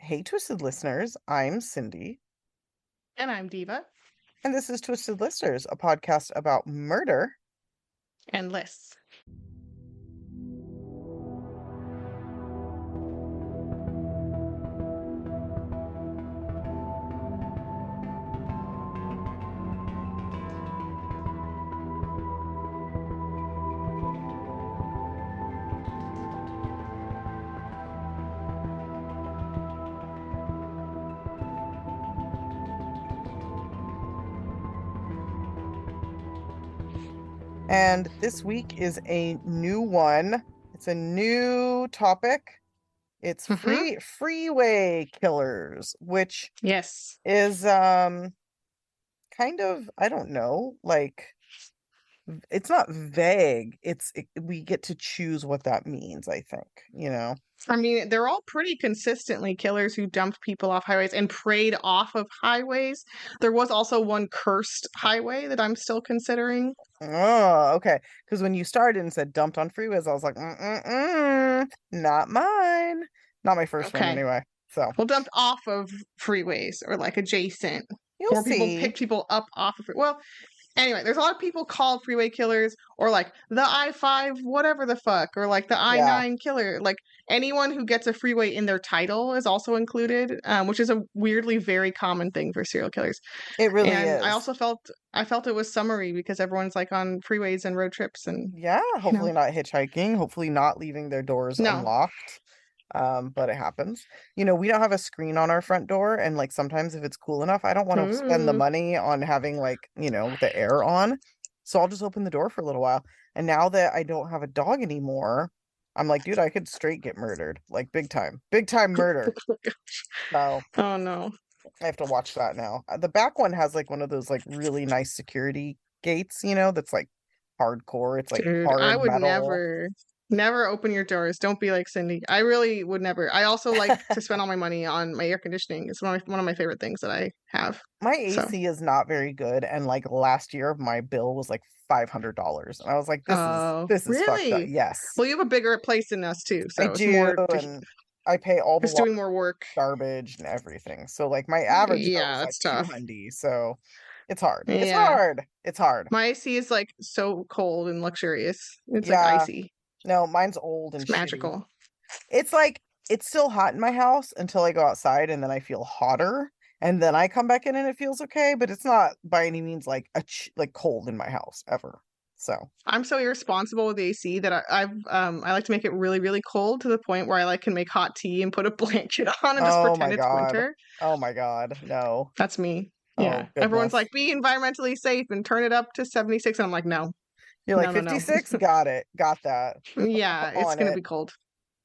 Hey, Twisted Listeners, I'm Cindy, And I'm Diva. and this is Twisted Listeners, a podcast about murder. And Liz. And this week is a new one. It's a new topic. It's freeway killers, which Yes. is kind of, I don't know, like it's not vague. We get to choose what that means, I think, I mean, they're all pretty consistently killers who dumped people off highways and preyed off of highways. There was also one cursed highway that I'm still considering. Oh, okay. Because when you started and said dumped on freeways, I was like, not mine. Not my first one Okay. anyway. So Well, dumped off of freeways or like adjacent. you'll Or people see. pick people up off of it. Well, anyway, there's a lot of people called freeway killers or like the I-5 whatever the fuck or like the Yeah, I-9 killer. Like anyone who gets a freeway in their title is also included, which is a weirdly very common thing for serial killers. it really And I is. also felt it was summary because everyone's like on freeways and road trips and Yeah, you know. hopefully not hitchhiking, hopefully not leaving their doors No. unlocked. But it happens. We don't have a screen on our front door, and like sometimes if it's cool enough, I don't want to spend the Ooh. money on having like, the air on. So I'll just open the door for a little while. And now that I don't have a dog anymore, I'm like, dude, I could straight get murdered. Like big time. Big time murder. So Oh no. I have to watch that now. The back one has like one of those like really nice security gates, that's like hardcore. It's like Dude, I hard would metal. never open your doors. Don't be like Cindy. I really would never. I also like to spend all my money on my air conditioning. It's one of my favorite things that I have. My So, AC is not very good, and like last year my bill was like $500. And I was like, this is oh, this is fucked up. really? Yes. Well, you have a bigger place than us too, I so it's do, more. and I pay all the It's water, doing more work. garbage and everything. So like my average bill Yeah, is like that's tough. 200. So it's hard. It's Yeah, hard. It's hard. my AC is like so cold and luxurious. It's like Yeah. icy. No, mine's old and It's shitty. magical. It's like it's still hot in my house until I go outside and then I feel hotter and then I come back in and it feels okay, but it's not by any means like like cold in my house ever. So, I'm so irresponsible with the AC that I like to make it really really cold to the point where I like can make hot tea and put a blanket on and just oh pretend my it's God. winter. Oh my God. No. That's me. Yeah. Oh Everyone's goodness. like, be environmentally safe and turn it up to 76. And I'm like, no, You're like no, no, no. 56? Got it. Got that. Yeah, it's On gonna it. be cold.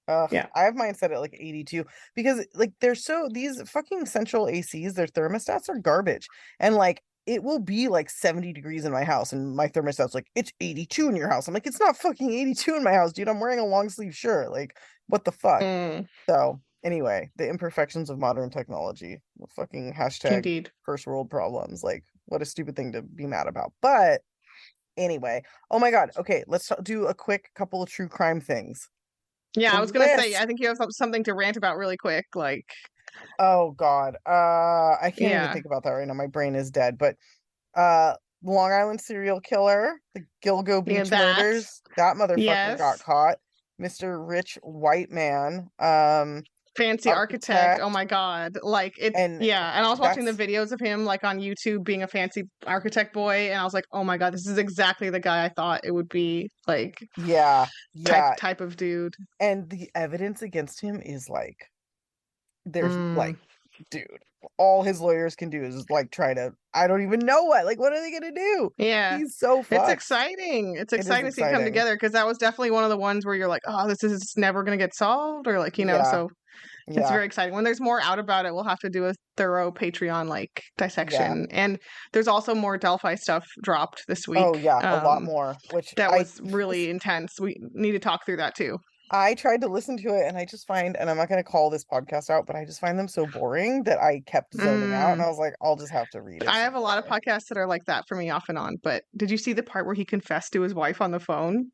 Ugh, Yeah. I have mine set at like 82 because like these fucking central ACs, their thermostats are garbage. And like it will be like 70 degrees in my house and my thermostat's like it's 82 in your house. I'm like, it's not fucking 82 in my house, dude. I'm wearing a long sleeve shirt. Like, what the fuck? Mm, So anyway, the imperfections of modern technology. The fucking hashtag indeed. first world problems. Like, what a stupid thing to be mad about. But anyway, oh my God. Okay, let's do a quick couple of true crime things. Yeah, The I was gonna say, list. I think you have something to rant about really quick. Like, Oh God. I can't even yeah, think about that right now. My brain is dead. But uh Long Island serial killer, the Gilgo yeah, Beach that. murders, that motherfucker got Yes. caught. Mr. Rich White Man, Fancy architect. Oh architect, my God. Like it, and yeah. And I was watching the that's videos of him like on YouTube being a fancy architect boy, and I was like, oh my God, this is exactly the guy I thought it would be. Like yeah, yeah. type of dude. And the evidence against him is like there's Mm. like, dude, all his lawyers can do is like try to I don't even know what are they gonna do? Yeah. He's so It's fucked. exciting. It's It is exciting to see it come exciting. together because that was definitely one of the ones where you're like, oh, this is never going to get solved, or like, Yeah, so it's yeah, very exciting. When there's more out about it, we'll have to do a thorough Patreon like yeah. dissection. And there's also more Delphi stuff dropped this Oh week. yeah, a lot more, which That was really intense. We need to talk through that too. I tried to listen to it and I just find, and I'm not going to call this podcast out, but I just find them so boring that I kept zoning out and Mm. I was like, I'll just have to read it I have a lot of someday. podcasts that are like that for me off and on. But did you see the part where he confessed to his wife on the phone?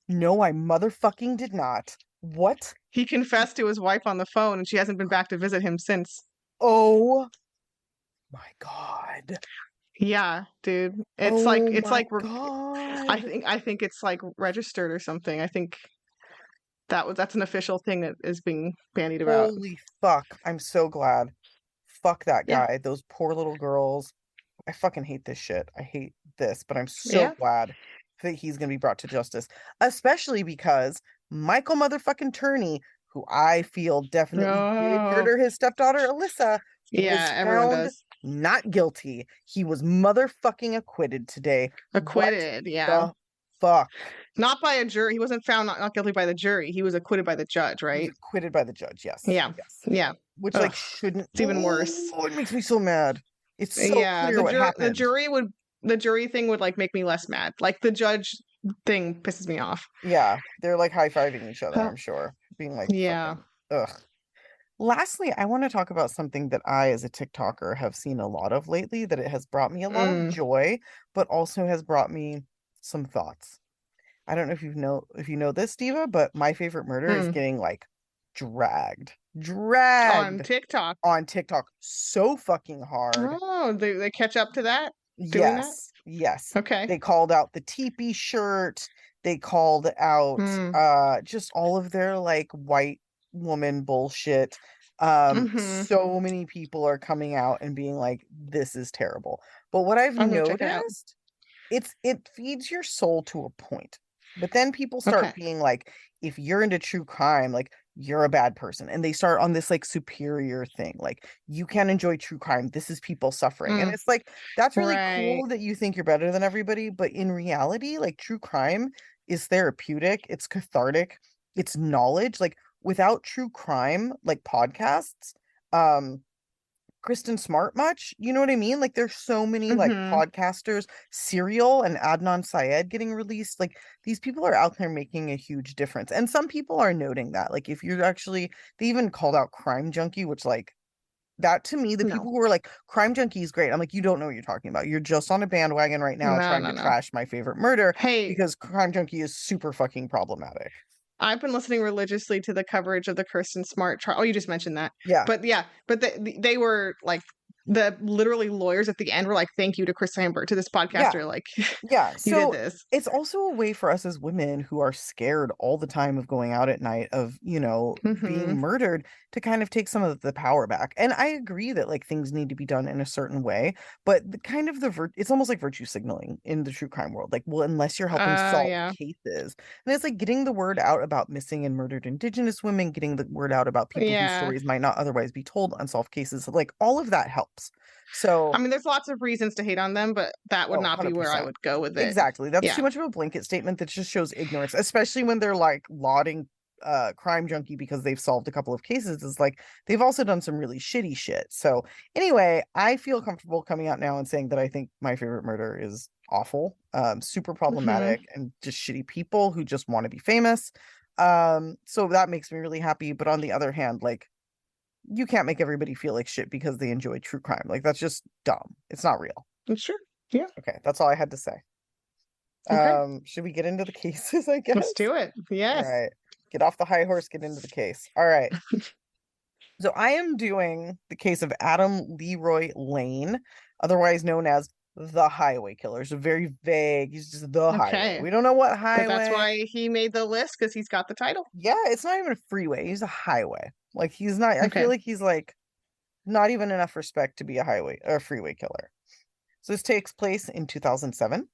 No, I motherfucking did not. What? He confessed to his wife on the phone, and she hasn't been back to visit him since. Oh my God. Yeah, dude. Oh It's my like God. I think it's like registered or something. I think that's an official thing that is being bandied about. Holy fuck. I'm so glad. Fuck that Yeah. guy. Those poor little girls. I fucking hate this shit. I hate this, but I'm so Yeah. glad that he's gonna be brought to justice. Especially because Michael motherfucking Turney, who I feel definitely did Oh, murder his stepdaughter Alyssa, was yeah, everyone found does. not guilty. He was motherfucking acquitted today. What Acquitted, yeah. the fuck? Not by a jury. He wasn't found not guilty by the jury. He was acquitted by the judge, He was right? acquitted by the judge. Yes. Yeah. Yes. Yeah. Which Ugh. like shouldn't. It's even worse. Oh, it makes me so mad. It's so Yeah, clear what happened. the jury thing would like make me less mad. Like the judge thing pisses me off. Yeah, they're like high-fiving each other, Huh. I'm sure. Being like Yeah. fucking ugh. Lastly, I want to talk about something that I, as a TikToker, have seen a lot of lately, that it has brought me a lot of Mm, joy, but also has brought me some thoughts. I don't know if you know this, Diva, but my favorite murder is mm. getting like dragged, On dragged TikTok. on TikTok so fucking hard. Oh, they catch up to that? Doing that? Yes, yes. Okay. They called out the teepee shirt. They called out Mm. just all of their like white woman bullshit. Mm-hmm. So many people are coming out and being like, this is terrible. But what I've I'm gonna check it out. noticed, it feeds your soul to a point. But then people start Okay. being like, if you're into true crime, like you're a bad person. And they start on this like superior thing. Like you can't enjoy true crime. This is people suffering. And Mm. it's like, that's really Right. cool that you think you're better than everybody. But in reality, like true crime is therapeutic, it's cathartic, it's knowledge. Like without true crime, like podcasts, um, Kristen Smart much. You know what I mean? Like there's so many like Mm-hmm. podcasters, Serial and Adnan Syed getting released. Like these people are out there making a huge difference. And some people are noting that. Like if you're actually, they even called out Crime Junkie, which like that to me, the No. people who are like Crime Junkie is great. I'm like, you don't know what you're talking about. You're just on a bandwagon right now No, trying no, to no. trash my favorite murder Hey, because Crime Junkie is super fucking problematic. I've been listening religiously to the coverage of the Kirsten Smart trial. Oh, you just mentioned that. Yeah. But yeah, but they were like the literally lawyers at the end were like, "Thank you to Chris Amber, to this Yeah. podcaster. Like, Yeah, you did so this." it's also a way for us as women who are scared all the time of going out at night of, being Mm-hmm. murdered to kind of take some of the power back. And I agree that like things need to be done in a certain way, but the kind of it's almost like virtue signaling in the true crime world. Like, well, unless you're helping solve Yeah. cases. And it's like getting the word out about missing and murdered Indigenous women, getting the word out about people whose Yeah. stories might not otherwise be told, unsolved cases. Like all of that helps. So I mean, there's lots of reasons to hate on them, but that would oh, not be where I 100%. would go with it. Exactly. That's too Yeah. much of a blanket statement that just shows ignorance, especially when they're like lauding Crime Junkie because they've solved a couple of cases. Is like they've also done some really shitty shit. So anyway, I feel comfortable coming out now and saying that I think my favorite murder is awful, super Mm-hmm. problematic, and just shitty people who just want to be famous. So that makes me really happy. But on the other hand, like you can't make everybody feel like shit because they enjoy true crime. Like that's just dumb. It's not real. Sure. Yeah. Okay, that's all I had to say. Okay. Should we get into the cases, I Let's guess? do it. All Yes. right. Get off the high horse, get into the case. All right. So I am doing the case of Adam Leroy Lane, otherwise known as the Highway Killer. So very vague. He's just the highway. Okay. We don't know what But that's highway. why he made the list because he's got the title. Yeah, it's not even a freeway. He's a highway. Like he's not, I feel Okay. like he's like not even enough respect to be a highway or a freeway killer. So this takes place in 2007.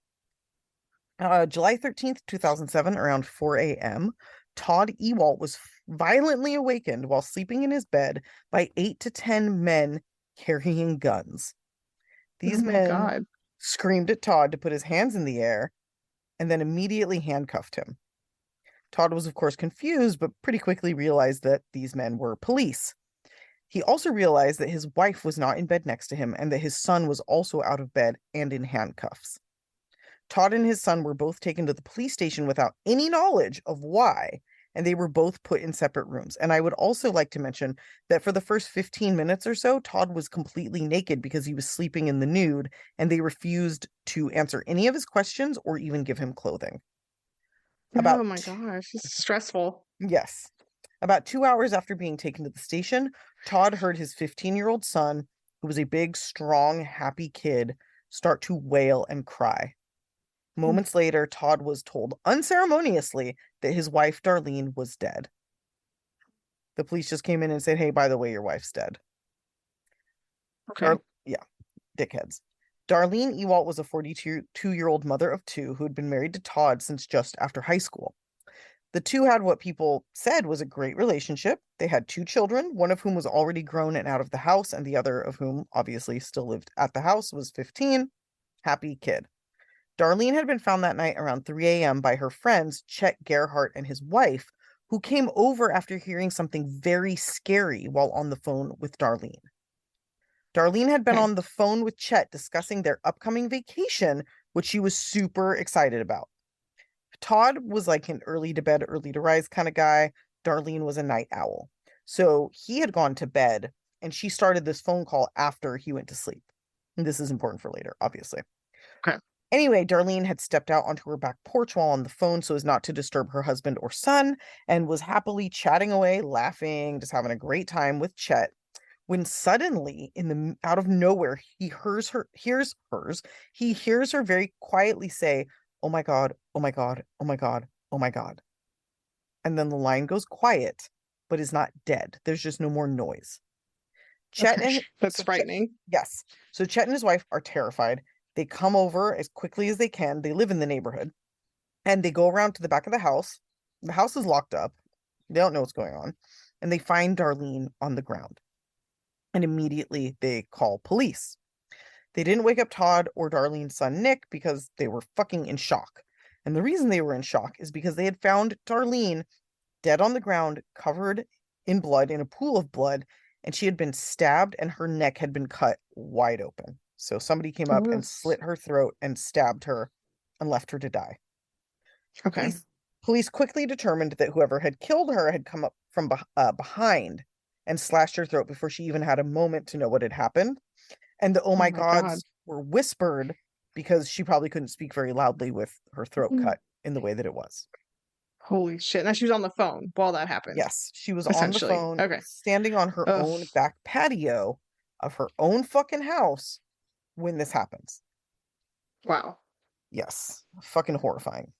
July 13th, 2007, around 4 a.m., Todd Ewalt was violently awakened while sleeping in his bed by 8 to 10 men carrying guns. Oh These my men God. screamed at Todd to put his hands in the air and then immediately handcuffed him. Todd was, of course, confused, but pretty quickly realized that these men were police. He also realized that his wife was not in bed next to him and that his son was also out of bed and in handcuffs. Todd and his son were both taken to the police station without any knowledge of why, and they were both put in separate rooms. And I would also like to mention that for the first 15 minutes or so, Todd was completely naked because he was sleeping in the nude, and they refused to answer any of his questions or even give him clothing. Oh About, my gosh. It's stressful. yes. About 2 hours after being taken to the station, Todd heard his 15-year-old son, who was a big, strong, happy kid, start to wail and cry. Moments later, Todd was told unceremoniously that his wife, Darlene, was dead. The police just came in and said, hey, by the way, your wife's dead. Okay. Yeah, dickheads. Darlene Ewalt was a 42-year-old mother of two who had been married to Todd since just after high school. The two had what people said was a great relationship. They had two children, one of whom was already grown and out of the house, and the other of whom obviously still lived at the house, was 15. Happy kid. Darlene had been found that night around 3 a.m. by her friends, Chet Gerhardt and his wife, who came over after hearing something very scary while on the phone with Darlene. Darlene had been Okay. on the phone with Chet discussing their upcoming vacation, which she was super excited about. Todd was like an early to bed, early to rise kind of guy. Darlene was a night owl. So he had gone to bed and she started this phone call after he went to sleep. And this is important for later, obviously. Okay. Anyway, Darlene had stepped out onto her back porch while on the phone so as not to disturb her husband or son and was happily chatting away, laughing, just having a great time with Chet. When suddenly, out of nowhere, he hears her very quietly say, "Oh my God, oh my God, oh my God, oh my God." And then the line goes quiet, but is not dead. There's just no more noise. Chet Okay. and That's so Chet, frightening. yes. So Chet and his wife are terrified. They come over as quickly as they can. They live in the neighborhood and they go around to the back of the house. The house is locked up. They don't know what's going on. And they find Darlene on the ground. And immediately they call police. They didn't wake up Todd or Darlene's son Nick because they were fucking in shock. And the reason they were in shock is because they had found Darlene dead on the ground, covered in blood, in a pool of blood, and she had been stabbed and her neck had been cut wide open. So somebody came up and Ugh. slit her throat and stabbed her and left her to die. Okay. Police quickly determined that whoever had killed her had come up from behind and slashed her throat before she even had a moment to know what had happened. And the oh Oh my my God. gods were whispered because she probably couldn't speak very loudly with her throat cut in the way that it was. Holy shit. Now she was on the phone while that happened, Yes, she was on the essentially. phone, Okay. standing on her Ugh. own back patio of her own fucking house when this happens. Wow. Yes, fucking horrifying.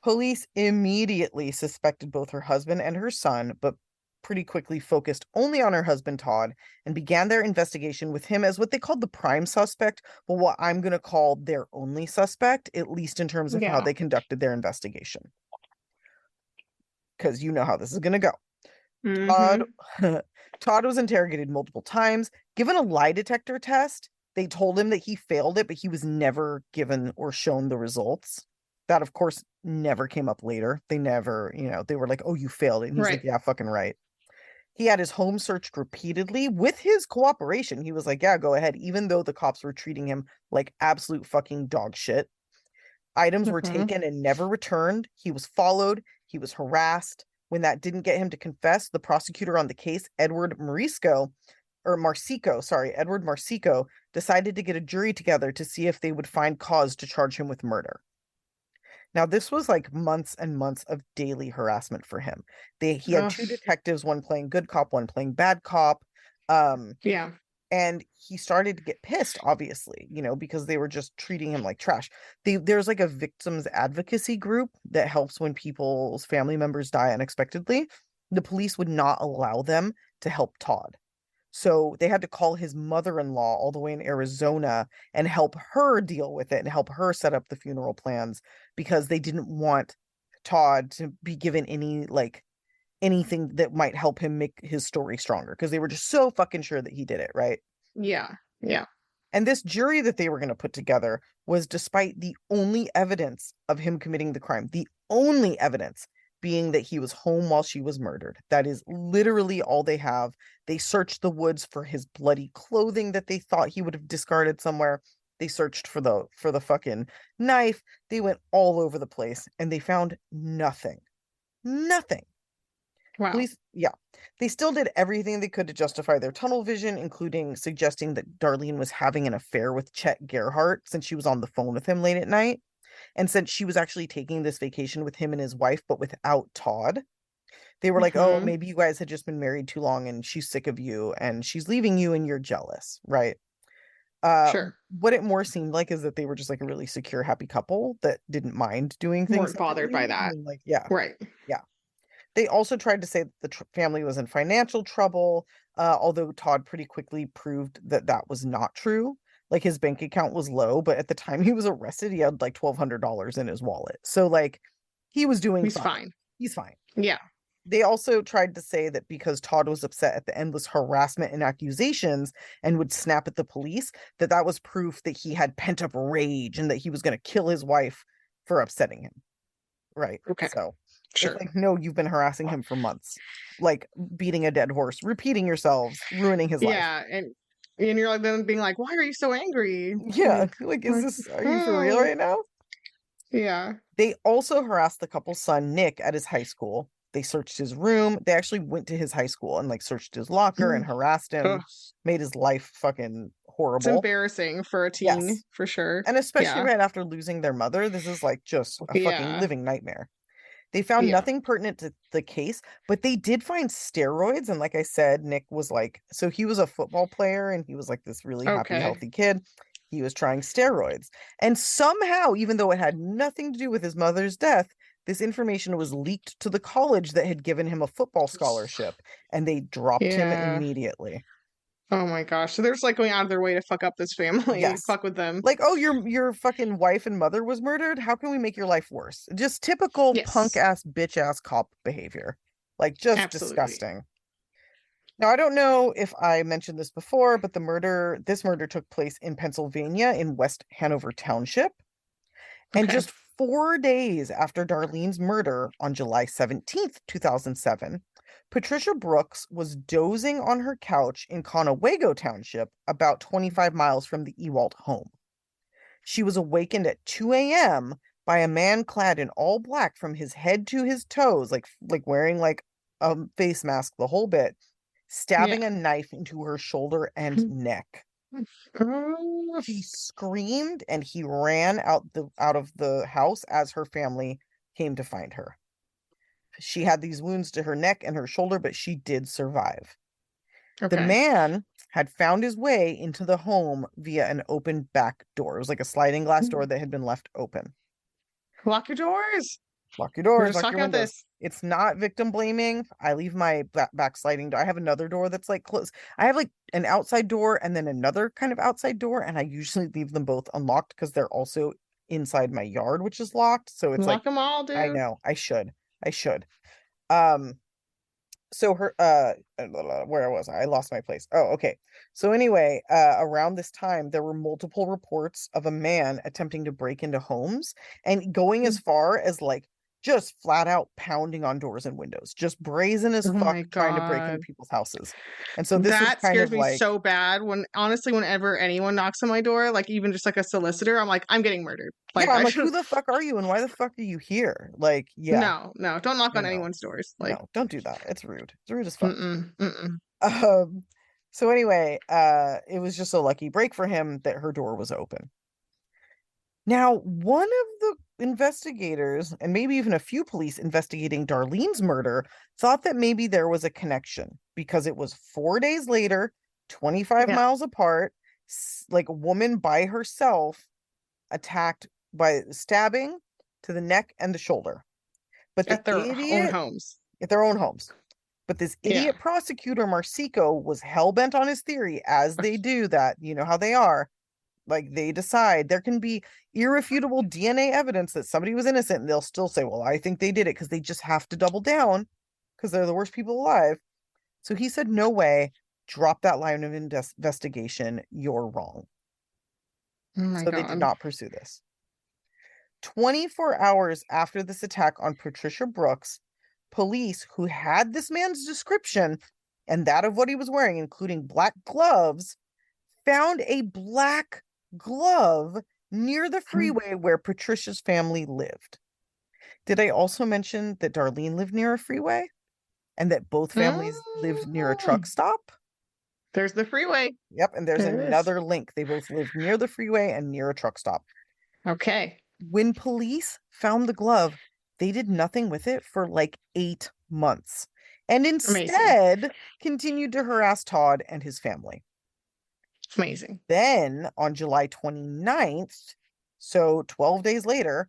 Police immediately suspected both her husband and her son, but pretty quickly focused only on her husband, Todd, and began their investigation with him as what they called the prime suspect, but what I'm going to call their only suspect, at least in terms of how Yeah. they conducted their investigation. Because you know how this is going to go. Todd, Mm-hmm. Todd was interrogated multiple times, given a lie detector test. They told him that he failed it, but he was never given or shown the results. That, of course, never came up later. They never, they were like, oh, you failed it. And he's Right. like, yeah, fucking right. He had his home searched repeatedly with his cooperation. He was like, yeah, go ahead, even though the cops were treating him like absolute fucking dog shit. Items were Mm-hmm. taken and never returned. He was followed. He was harassed. When that didn't get him to confess, the prosecutor on the case, Edward Marsico, decided to get a jury together to see if they would find cause to charge him with murder. Now, this was like months and months of daily harassment for him. He had Ugh. two detectives, one playing good cop, one playing bad cop. Um, Yeah. and he started to get pissed, obviously, because they were just treating him like trash. There's like a victims advocacy group that helps when people's family members die unexpectedly. The police would not allow them to help Todd. So they had to call his mother-in-law all the way in Arizona and help her deal with it and help her set up the funeral plans because they didn't want Todd to be given anything that might help him make his story stronger because they were just so fucking sure that he did it, right? Yeah. Yeah. And this jury that they were going to put together was despite the only evidence of him committing the crime, the only evidence being that he was home while she was murdered. That is literally all they have. They searched the woods for his bloody clothing that they thought he would have discarded somewhere. They searched for the fucking knife. They went all over the place and they found nothing. Nothing. Wow. Police, yeah. They still did everything they could to justify their tunnel vision, including suggesting that Darlene was having an affair with Chet Gerhardt since she was on the phone with him late at night, and since she was actually taking this vacation with him and his wife, but without Todd. They were like, oh, Mm-hmm. maybe you guys had just been married too long and she's sick of you and she's leaving you and you're jealous, right? Uh, Sure. what it more seemed like is that they were just like a really secure, happy couple that didn't mind doing things Weren't bothered by separately. And that. then, like, yeah, Right. yeah. They also tried to say that the family was in financial trouble, although Todd pretty quickly proved that that was not true. Like his bank account was low, but at the time he was arrested, he had like $1,200 in his wallet. So like he was doing He's fine. fine. He's fine. Yeah. They also tried to say that because Todd was upset at the endless harassment and accusations and would snap at the police, that that was proof that he had pent up rage and that he was going to kill his wife for upsetting him. Right. Okay. So it's Sure. like, no, you've been harassing him for months, like beating a dead horse, repeating yourselves, ruining his life. Yeah, and you're like then being like, why are you so angry? Yeah. Like, is Like, this, are you for real oh, right now? yeah. They also harassed the couple's son, Nick, at his high school. They searched his room. They actually went to his high school and like searched his locker and Mm. harassed him, Ugh. made his life fucking It's horrible. embarrassing for a teen, Yes. for sure. And especially Yeah. right after losing their mother, this is like just a fucking Yeah. living nightmare. They found Yeah. nothing pertinent to the case, but they did find steroids. And like I said, Nick was like, so he was a football player and he was like this really happy, Okay. healthy kid. He was trying steroids. And somehow, even though it had nothing to do with his mother's death, this information was leaked to the college that had given him a football scholarship and they dropped him Yeah. immediately. Oh my gosh. So they're just like going out of their way to fuck up this family, Yes. fuck with them. Like, oh, your fucking wife and mother was murdered. How can we make your life worse? Just typical punk Yes. ass bitch ass cop behavior. Like just Absolutely. disgusting. Now, I don't know if I mentioned this before, but this murder took place in Pennsylvania in West Hanover Township. And Okay. just 4 days after Darlene's murder on July 17th, 2007, Patricia Brooks was dozing on her couch in Conewago Township, about 25 miles from the Ewald home. She was awakened at 2 a.m. by a man clad in all black from his head to his toes, like wearing like a face mask, the whole bit, Yeah. stabbing a knife into her shoulder and neck. Oh, She screamed and he ran out of the house as her family came to find her. She had these wounds to her neck and her shoulder, but she did survive. The okay. man had found his way into the home via an open back door. It was like a sliding glass door that had been left open. Lock your doors. Lock your We're doors, just lock your talking about windows. this. It's not victim blaming. I leave my back sliding door. I have another door that's like closed. I have like an outside door and then another kind of outside door, and I usually leave them both unlocked because they're also inside my yard, which is locked. So it's like, Lock them all, I dude. know, I should. I should. Um, so her where was I? I lost my place. Oh, okay. So anyway, around this time there were multiple reports of a man attempting to break into homes and going as far as like just flat out pounding on doors and windows, just brazen as Oh fuck my trying to break into God. people's houses. And so this was That kind scares of me like, so bad when honestly, whenever anyone knocks on my door, like even just like a solicitor, I'm like, I'm getting murdered. yeah, Like I'm I like, who should the fuck are you and why the fuck are you here? Like, yeah, no, no, don't knock no, on no, anyone's doors. Like no, don't do that. It's rude. It's rude as fuck. mm-mm, mm-mm. Um, so anyway, it was just a lucky break for him that her door was open. Now, one of the investigators, and maybe even a few police investigating Darlene's murder, thought that maybe there was a connection because it was 4 days later, 25 Yeah. miles apart, like a woman by herself attacked by stabbing to the neck and the shoulder. But the At their own idiot homes. at their own homes. But this Yeah. idiot prosecutor, Marsico, was hell bent on his theory, as they do that, you know how they are. Like they decide there can be irrefutable DNA evidence that somebody was innocent, and they'll still say, well, I think they did it because they just have to double down because they're the worst people alive. So he said, no way, drop that line of investigation. You're wrong. Oh my So they did God. not pursue this. 24 hours after this attack on Patricia Brooks, police who had this man's description and that of what he was wearing, including black gloves, found a black glove near the freeway where Patricia's family lived. Did I also mention that Darlene lived near a freeway and that both families lived near a truck Mm. stop? There's the freeway. Yep, and there's There it is. another link. They both lived near the freeway and near a truck stop. Okay. When police found the glove, They did nothing with it for like 8 months and Amazing. instead continued to harass Todd and his family. Amazing. Then on July 29th, so 12 days later,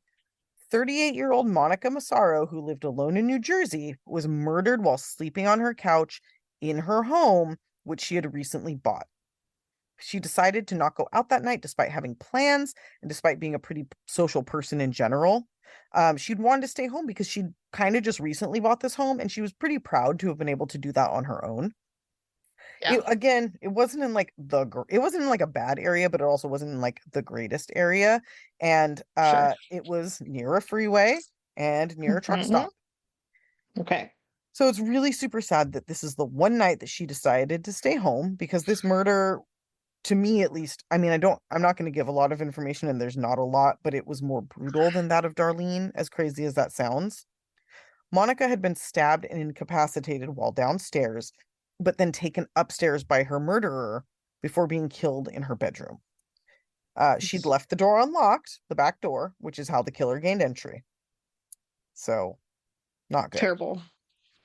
38-year-old Monica Massaro, who lived alone in New Jersey, was murdered while sleeping on her couch in her home, which she had recently bought. She decided to not go out that night despite having plans and despite being a pretty social person in general. She'd wanted to stay home because she'd kind of just recently bought this home and she was pretty proud to have been able to do that on her own. Yeah. It wasn't in like it wasn't in like a bad area, but it also wasn't in like the greatest area. And Sure. it was near a freeway and near a truck Hmm. stop. Okay. So it's really super sad that this is the one night that she decided to stay home because this murder, to me at least, I mean, I'm not going to give a lot of information and there's not a lot, but it was more brutal than that of Darlene, as crazy as that sounds. Monica had been stabbed and incapacitated while downstairs, but then taken upstairs by her murderer before being killed in her bedroom. She'd left the door unlocked, the back door, which is how the killer gained entry. So, not good. Terrible.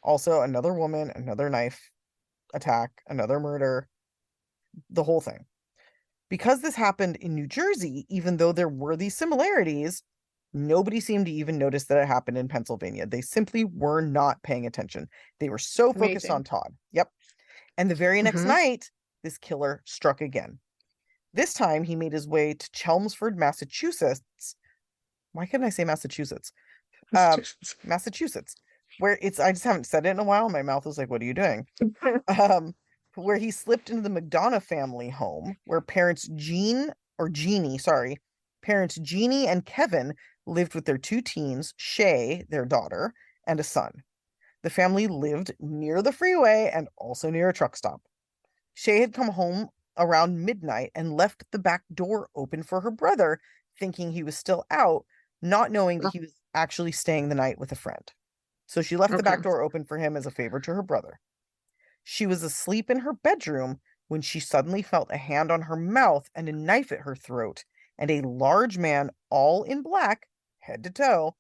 Also, another woman, another knife attack, another murder, the whole thing. Because this happened in New Jersey, even though there were these similarities, nobody seemed to even notice that it happened in Pennsylvania. They simply were not paying attention. They were so focused on Amazing. Todd. Yep. And the very next Hmm. night, this killer struck again. This time, he made his way to Chelmsford, Massachusetts. Why couldn't I say Massachusetts? Massachusetts, where I just haven't said it in a while. My mouth was like, what are you doing? Where he slipped into the McDonough family home, where parents Jeannie and Kevin lived with their two teens, Shay, their daughter, and a son. The family lived near the freeway and also near a truck stop. Shay had come home around midnight and left the back door open for her brother, thinking he was still out, not knowing that he was actually staying the night with a friend. So she left the Okay. back door open for him as a favor to her brother. She was asleep in her bedroom when she suddenly felt a hand on her mouth and a knife at her throat, and a large man, all in black, head to toe,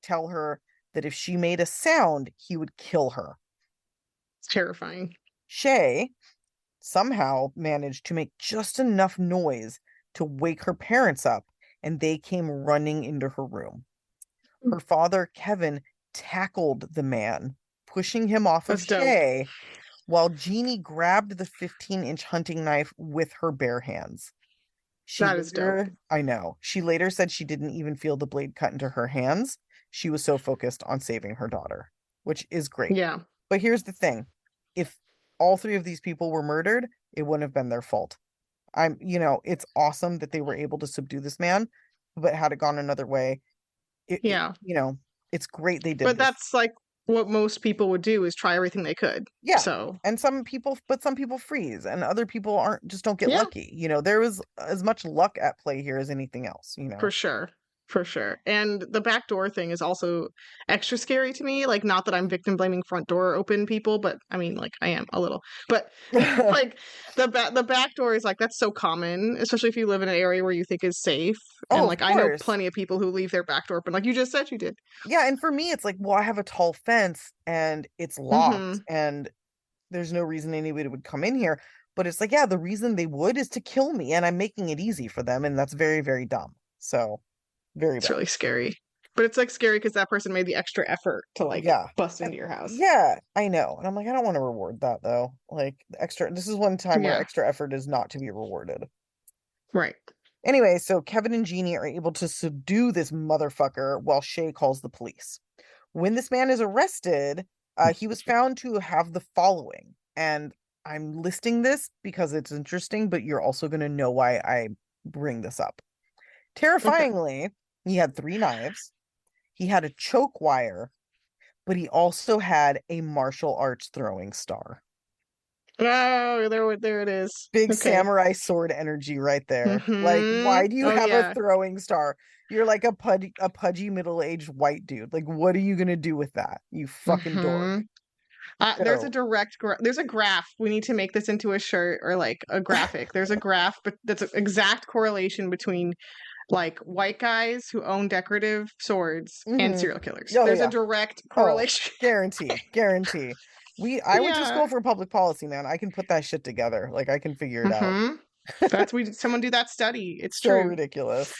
tell her that if she made a sound, he would kill her. It's terrifying. Shay somehow managed to make just enough noise to wake her parents up, and they came running into her room. Her father, Kevin, tackled the man, pushing him off of That's dope. Shay, while Jeannie grabbed the 15-inch hunting knife with her bare hands. That is dope. I know, she later said she didn't even feel the blade cut into her hands. She was so focused on saving her daughter, which is great. Yeah. But here's the thing. If all three of these people were murdered, it wouldn't have been their fault. It's awesome that they were able to subdue this man, but had it gone another way, Yeah. it's great they did But this. that's like what most people would do is try everything they could. Yeah. So, And some people freeze and other people aren't just don't get yeah, lucky. There was as much luck at play here as anything else. for sure. For sure. And the back door thing is also extra scary to me. Like, not that I'm victim blaming front door open people, but I mean, like, I am a little. But like the back door is like that's so common, especially if you live in an area where you think is safe. Oh, And of like I know course. plenty of people who leave their back door open, like you just said you did. Yeah, and for me it's like, well, I have a tall fence and it's Mm-hmm. locked and there's no reason anybody would come in here. But it's like, yeah, the reason they would is to kill me and I'm making it easy for them and that's very, very dumb. So, very It's bad. really scary. But it's like scary because that person made the extra effort to like Yeah. bust And into your house. yeah, I know. And I'm like, I don't want to reward that though. Like this is one time where Yeah. extra effort is not to be rewarded. Right. Anyway, so Kevin and Jeannie are able to subdue this motherfucker while Shay calls the police. When this man is arrested, he was found to have the following. And I'm listing this because it's interesting, but you're also going to know why I bring this up. Okay. Terrifyingly, he had 3 knives, he had a choke wire, but he also had a martial arts throwing star. Oh, there it is. Big Okay. samurai sword energy right there. Like, Mm-hmm. why do you Oh have a yeah. throwing star? You're like a pudgy middle-aged white dude. Like, what are you gonna do with that? You fucking dork. Mm-hmm. Go. There's a graph. We need to make this into a shirt or like a graphic. There's a graph, but that's an exact correlation between like white guys who own decorative swords and Mm-hmm. serial killers. Oh There's a yeah. direct Oh, correlation. guarantee, guarantee. I went to Yeah. school for public policy, man. I can put that shit together. Like I can figure it out. Mm-hmm. That's we someone do that study. It's So true. ridiculous.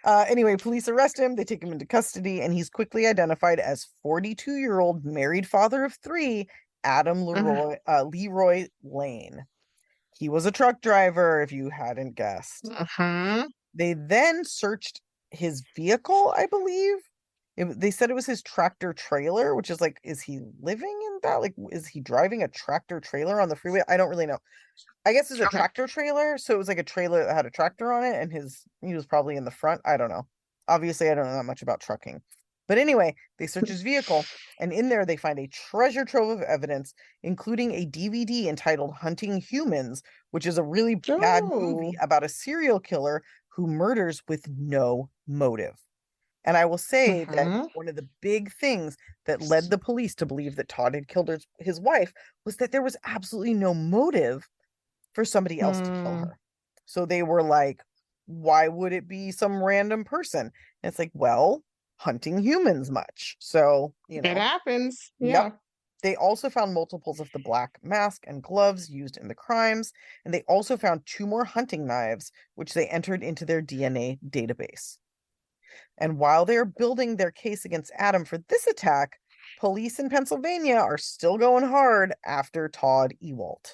Anyway, police arrest him. They take him into custody, and he's quickly identified as 42-year-old married father of three, Adam Leroy Lane. He was a truck driver, if you hadn't guessed. Mm-hmm. They then searched his vehicle, I believe. They said it was his tractor trailer, which is like, is he living in that? Like, is he driving a tractor trailer on the freeway? I don't really know. I guess it's a Okay. tractor trailer, so it was like a trailer that had a tractor on it, and he was probably in the front. I don't know. Obviously, I don't know that much about trucking. But anyway, they search his vehicle, and in there they find a treasure trove of evidence, including a DVD entitled Hunting Humans, which is a really bad movie Oh. about a serial killer who murders with no motive. And I will say that Mm-hmm. one of the big things that led the police to believe that Todd had killed his wife was that there was absolutely no motive for somebody else to kill Mm. her. So they were like, why would it be some random person? And it's like, well, hunting humans much. So, It happens. yep. Yeah. They also found multiples of the black mask and gloves used in the crimes, and they also found two more hunting knives, which they entered into their DNA database. And while they are building their case against Adam for this attack, police in Pennsylvania are still going hard after Todd Ewald.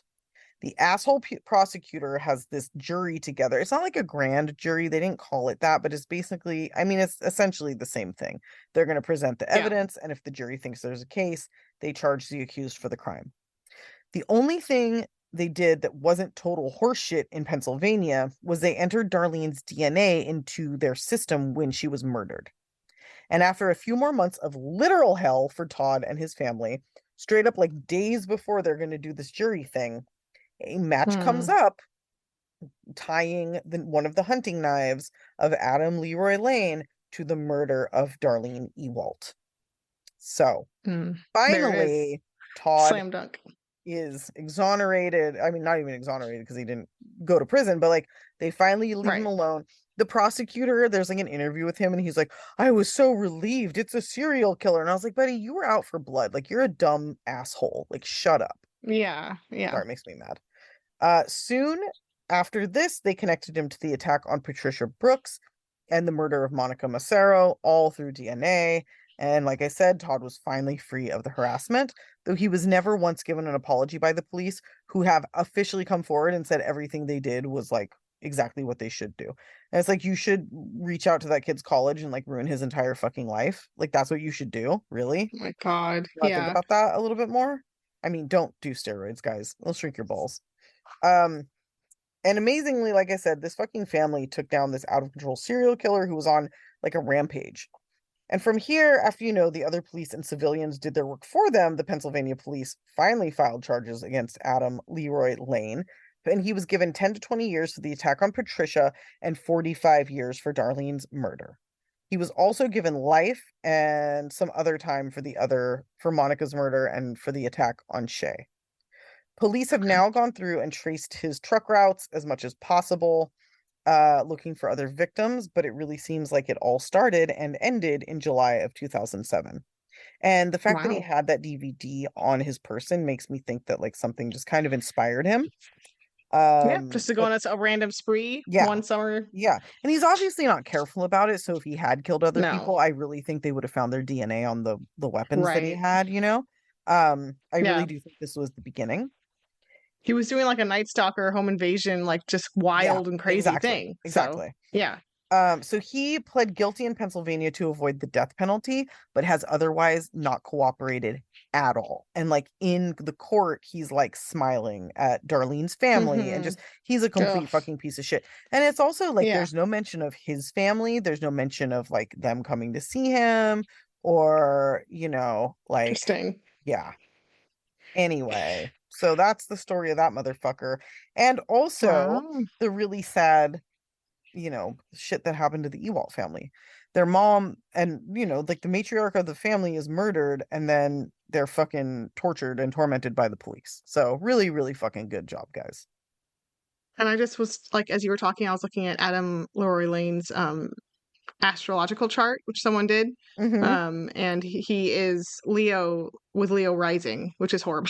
The asshole prosecutor has this jury together. It's not like a grand jury. They didn't call it that, but it's basically, I mean, it's essentially the same thing. They're going to present the Yeah. evidence, and if the jury thinks there's a case, they charge the accused for the crime. The only thing they did that wasn't total horseshit in Pennsylvania was they entered Darlene's DNA into their system when she was murdered. And after a few more months of literal hell for Todd and his family, straight up like days before they're going to do this jury thing, a match comes Hmm. up tying one of the hunting knives of Adam Leroy Lane to the murder of Darlene Ewalt. So Hmm. There it is. finally, Todd Slam dunk. is exonerated. I mean, not even exonerated because he didn't go to prison, but like they finally leave him Right. alone. The prosecutor, there's like an interview with him, and he's like, I was so relieved. It's a serial killer. And I was like, buddy, you were out for blood. Like, you're a dumb asshole. Like, shut up. Yeah. Yeah. Sorry, it makes me mad. Soon after this, they connected him to the attack on Patricia Brooks and the murder of Monica Massaro, all through DNA. And like I said, Todd was finally free of the harassment, though he was never once given an apology by the police, who have officially come forward and said everything they did was like exactly what they should do. And it's like, you should reach out to that kid's college and like ruin his entire fucking life. Like, that's what you should do, really. Oh my God. You want to think Yeah. about that a little bit more? I mean, don't do steroids, guys. They'll shrink your balls. Um, and amazingly, like I said, this fucking family took down this out of control serial killer who was on like a rampage. And from here, after the other police and civilians did their work for them, the Pennsylvania police finally filed charges against Adam Leroy Lane. And he was given 10 to 20 years for the attack on Patricia and 45 years for Darlene's murder. He was also given life and some other time for Monica's murder and for the attack on Shay. Police have Okay. now gone through and traced his truck routes as much as possible, looking for other victims, but it really seems like it all started and ended in July of 2007. And the fact that he Wow. had that DVD on his person makes me think that like something just kind of inspired him. Yeah. Just to go But on a random spree yeah, one summer. yeah. And he's obviously not careful about it. So if he had killed other No. people, I really think they would have found their DNA on the weapons that he Right. had. I really Yeah. do think this was the beginning. He was doing like a Night Stalker home invasion, like just Yeah, wild and crazy exactly. thing. So Exactly. yeah. So he pled guilty in Pennsylvania to avoid the death penalty, but has otherwise not cooperated at all. And like in the court, he's like smiling at Darlene's family and Mm-hmm. just he's a Ugh. complete fucking piece of shit. And it's also like Yeah. there's no mention of his family, there's no mention of like them coming to see him or, like, Interesting. yeah. Anyway, so that's the story of that motherfucker. And also Wow. the really sad shit that happened to the Ewalt family. Their mom and, like the matriarch of the family is murdered and then they're fucking tortured and tormented by the police. So really, really fucking good job, guys. And I just was like, as you were talking, I was looking at Adam Leroy Lane's astrological chart, which someone did. Hmm. And he is Leo with Leo rising, which is horrible.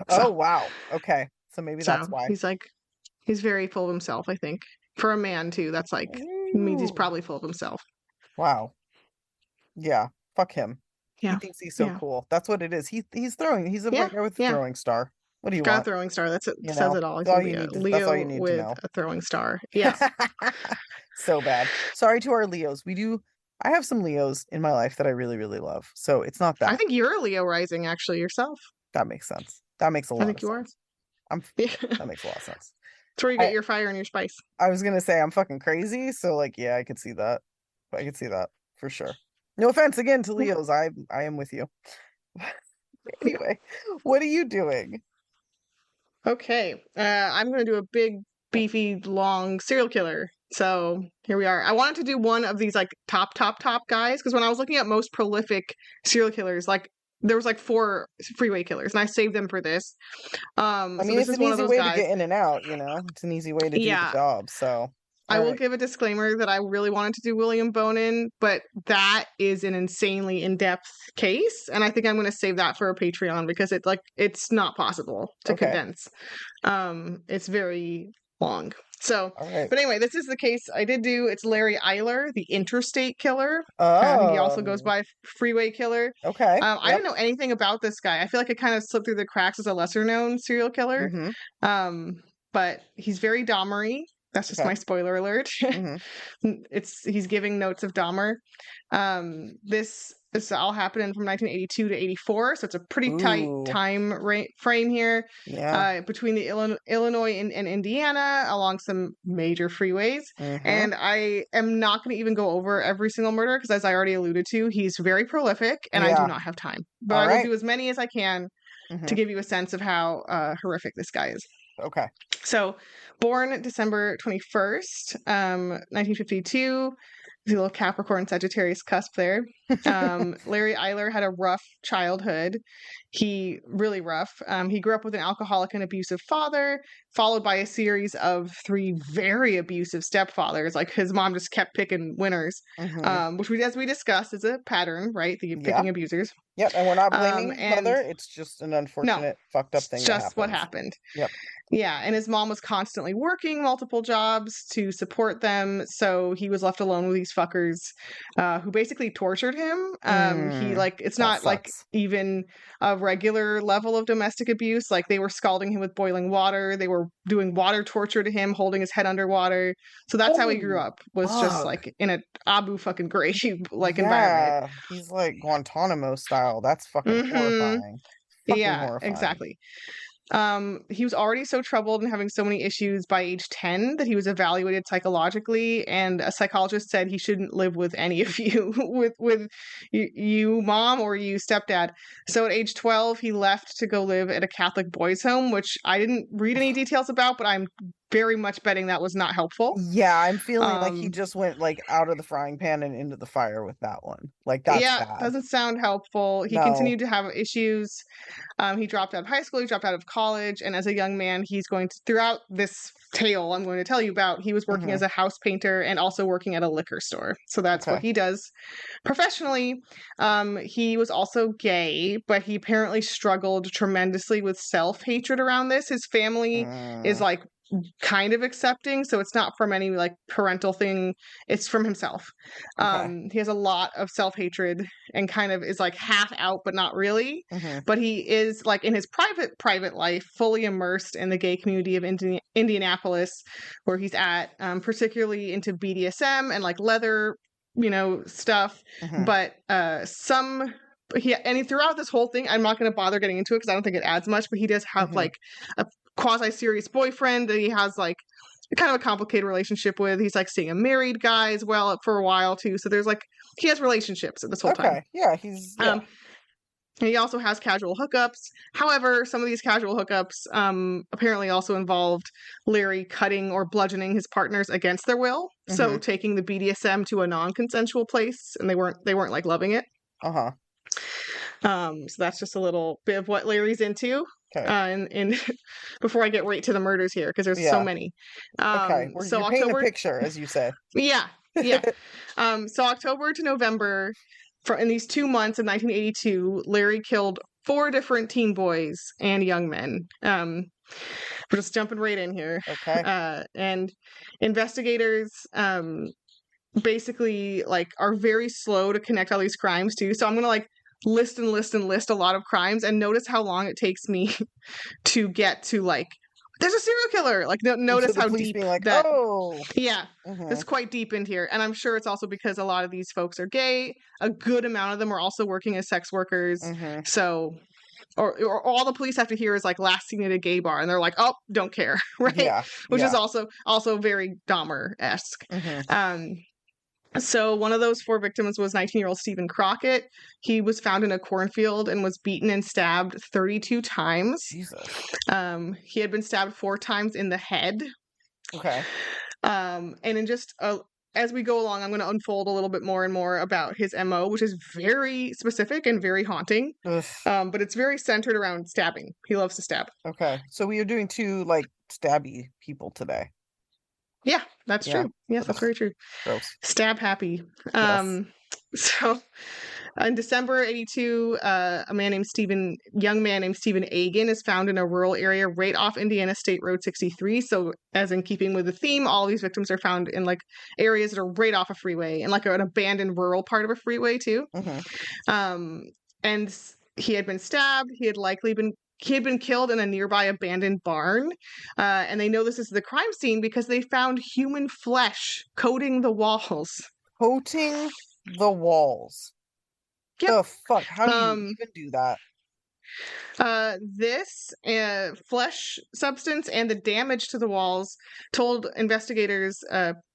So, Oh, wow. Okay. So maybe that's so why. he's like, he's very full of himself, I think. For a man, too, that's like, means he's Ooh. probably full of himself. Wow. Yeah. Fuck him. He Yeah. thinks he's so Yeah. cool. That's what it is. He's throwing. He's a Yeah. white guy with a Yeah. throwing star. What do you Got a want? throwing star. That's it. You Says know, it all. that's He's a all you Leo. need to, that's all you Leo need to with know. a throwing star. Yes. So bad. Sorry to our Leos. I have some Leos in my life that I really, really love. So it's not I that. think you're a Leo rising, actually, yourself. That makes sense. That makes a I lot think of you are. sense. I'm Yeah. That makes a lot of sense. It's where you get I your fire and your spice. I was gonna say I'm fucking crazy, so like yeah, I could see that. I could see that for sure. No offense again to Yeah. Leos. I am with you. Anyway, what are you doing? Okay. I'm going to do a big, beefy, long serial killer. So here we are. I wanted to do one of these like top guys because when I was looking at most prolific serial killers, like there was like 4 freeway killers, and I saved them for this. I So mean, this it's is an one of easy those way to guys. get in and out, you know? It's an easy way to do the Yeah, job. So, I all will right. give a disclaimer that I really wanted to do William Bonin, but that is an insanely in-depth case, and I think I'm going to save that for a Patreon because it's not possible to Okay. condense. It's very long. So, All right. but anyway, this is the case I did do. It's Larry Eyler, the interstate killer. He also goes Oh, by Freeway Killer. okay. I Yep. didn't know anything about this guy. I feel like it kind of slipped through the cracks as a lesser known serial killer. Mm-hmm. Um, but he's very Dahmery. That's just Okay. my spoiler alert. Mm-hmm. He's giving notes of Dahmer. This all happening from 1982 to 84, so it's a pretty tight Ooh. time frame here Yeah. between the Illinois and Indiana along some major freeways. Mm-hmm. And I am not going to even go over every single murder because, as I already alluded to, he's very prolific, and I do Yeah. not have time. But All I will right. do as many as I can Mm-hmm. to give you a sense of how horrific this guy is. Okay. So, born December 21st, 1952. There's a little Capricorn Sagittarius cusp there. Larry Eyler had a rough childhood. Really rough. He grew up with an alcoholic and abusive father, followed by a series of 3 very abusive stepfathers. Like his mom just kept picking winners, Mm-hmm. which as we discussed, is a pattern, right? The Yeah. picking abusers. Yep. And we're not blaming his And mother. It's just an no, unfortunate, fucked up it's thing that just what happens. happened. Yep. Yeah, and his mom was constantly working multiple jobs to support them, so he was left alone with these fuckers who basically tortured him. It's That not like sucks. even a regular level of domestic abuse. Like they were scalding him with boiling water, they were doing water torture to him, holding his head underwater. So that's how he grew Holy up, was just fuck. like in a Abu fucking Ghraib like environment. Yeah. He's like Guantanamo style. That's fucking Mm-hmm. horrifying. Fucking Yeah, horrifying. exactly. He was already so troubled and having so many issues by age 10 that he was evaluated psychologically, and a psychologist said he shouldn't live with any of you, with you mom or you stepdad. So at age 12, he left to go live at a Catholic boys' home, which I didn't read any details about, but I'm very much betting that was not helpful. Yeah, I'm feeling like he Um, just went like out of the frying pan and into the fire with that one. Like that's yeah, bad. doesn't sound helpful. He No. continued to have issues. He dropped out of high school, he dropped out of college, and as a young man, throughout this tale I'm going to tell you about, he was working Hmm. as a house painter and also working at a liquor store. So that's what Okay. he does professionally. He was also gay, but he apparently struggled tremendously with self-hatred around this. His family is Mm, like kind of accepting, so it's not from any like parental thing, it's from himself. okay. He has a lot of self-hatred and kind of is like half out but not really, Hmm. but he is like in his private life fully immersed in the gay community of Indianapolis where he's at, particularly into BDSM and like leather, stuff. Hmm. But throughout this whole thing, I'm not going to bother getting into it because I don't think it adds much, but he does have Hmm. like a quasi-serious boyfriend that he has like kind of a complicated relationship with. He's like seeing a married guy as well for a while too. So there's like he has relationships this whole time. Okay. Yeah, yeah. Um, he also has casual hookups. However, some of these casual hookups apparently also involved Larry cutting or bludgeoning his partners against their will. Hmm. So taking the BDSM to a non-consensual place, and they weren't like loving it. Uh-huh. So that's just a little bit of what Larry's into. Okay. in before I get right to the murders here, because there's so Yeah. many. Okay. So You're painting a October, picture, as you say. yeah, yeah. So October to November, in these 2 months of 1982, Larry killed four different teen boys and young men. We're just jumping right in here. Okay. And investigators basically like are very slow to connect all these crimes too. So I'm gonna like list and list and list a lot of crimes, and notice how long it takes me to get to like there's a serial killer. Like So notice the how police deep being like, that. oh, Yeah, hmm it's quite deep in here, and I'm sure it's also because a lot of these folks are gay. A good amount of them are also working as sex workers. hmm So or all the police have to hear is like last seen at a gay bar, and they're like, oh, don't care, right? yeah, Which is yeah, also very Dahmer-esque. hmm Um, so one of those four victims was 19-year-old Stephen Crockett. He was found in a cornfield and was beaten and stabbed 32 times. Jesus. He had been stabbed 4 times in the head. Okay. And in just as we go along, I'm going to unfold a little bit more and more about his MO, which is very specific and very haunting. Ugh. But it's very centered around stabbing. He loves to stab. Okay. So we are doing two like stabby people today. Yeah, that's Yeah. true. Yes, that's Ugh, very true. gross. Stab happy. Yes. So in December 82, young man named Stephen Agan is found in a rural area right off Indiana State Road 63. So as in keeping with the theme, all these victims are found in like areas that are right off a freeway and like an abandoned rural part of a freeway too. hmm Um, and he had been stabbed. He had been killed in a nearby abandoned barn. And they know this is the crime scene because they found human flesh coating the walls. Coating the walls. Yep. The fuck? How do you Um, even do that? this flesh substance and the damage to the walls told investigators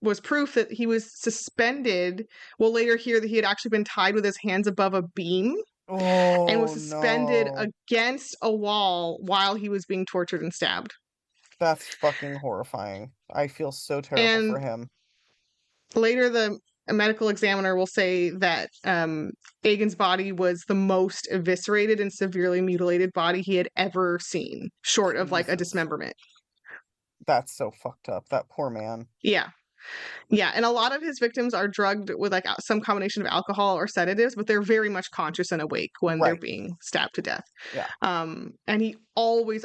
was proof that he was suspended. We'll later hear that he had actually been tied with his hands above a beam and was Oh suspended no. against a wall while he was being tortured and stabbed. That's fucking horrifying. I feel so terrible for And him. later, the medical examiner will say that Agan's body was the most eviscerated and severely mutilated body he had ever seen, short of like a Jesus. dismemberment. That's so fucked up. That poor man. Yeah. Yeah, and a lot of his victims are drugged with like some combination of alcohol or sedatives, but they're very much conscious and awake when they're Right. being stabbed to death. Yeah. And he always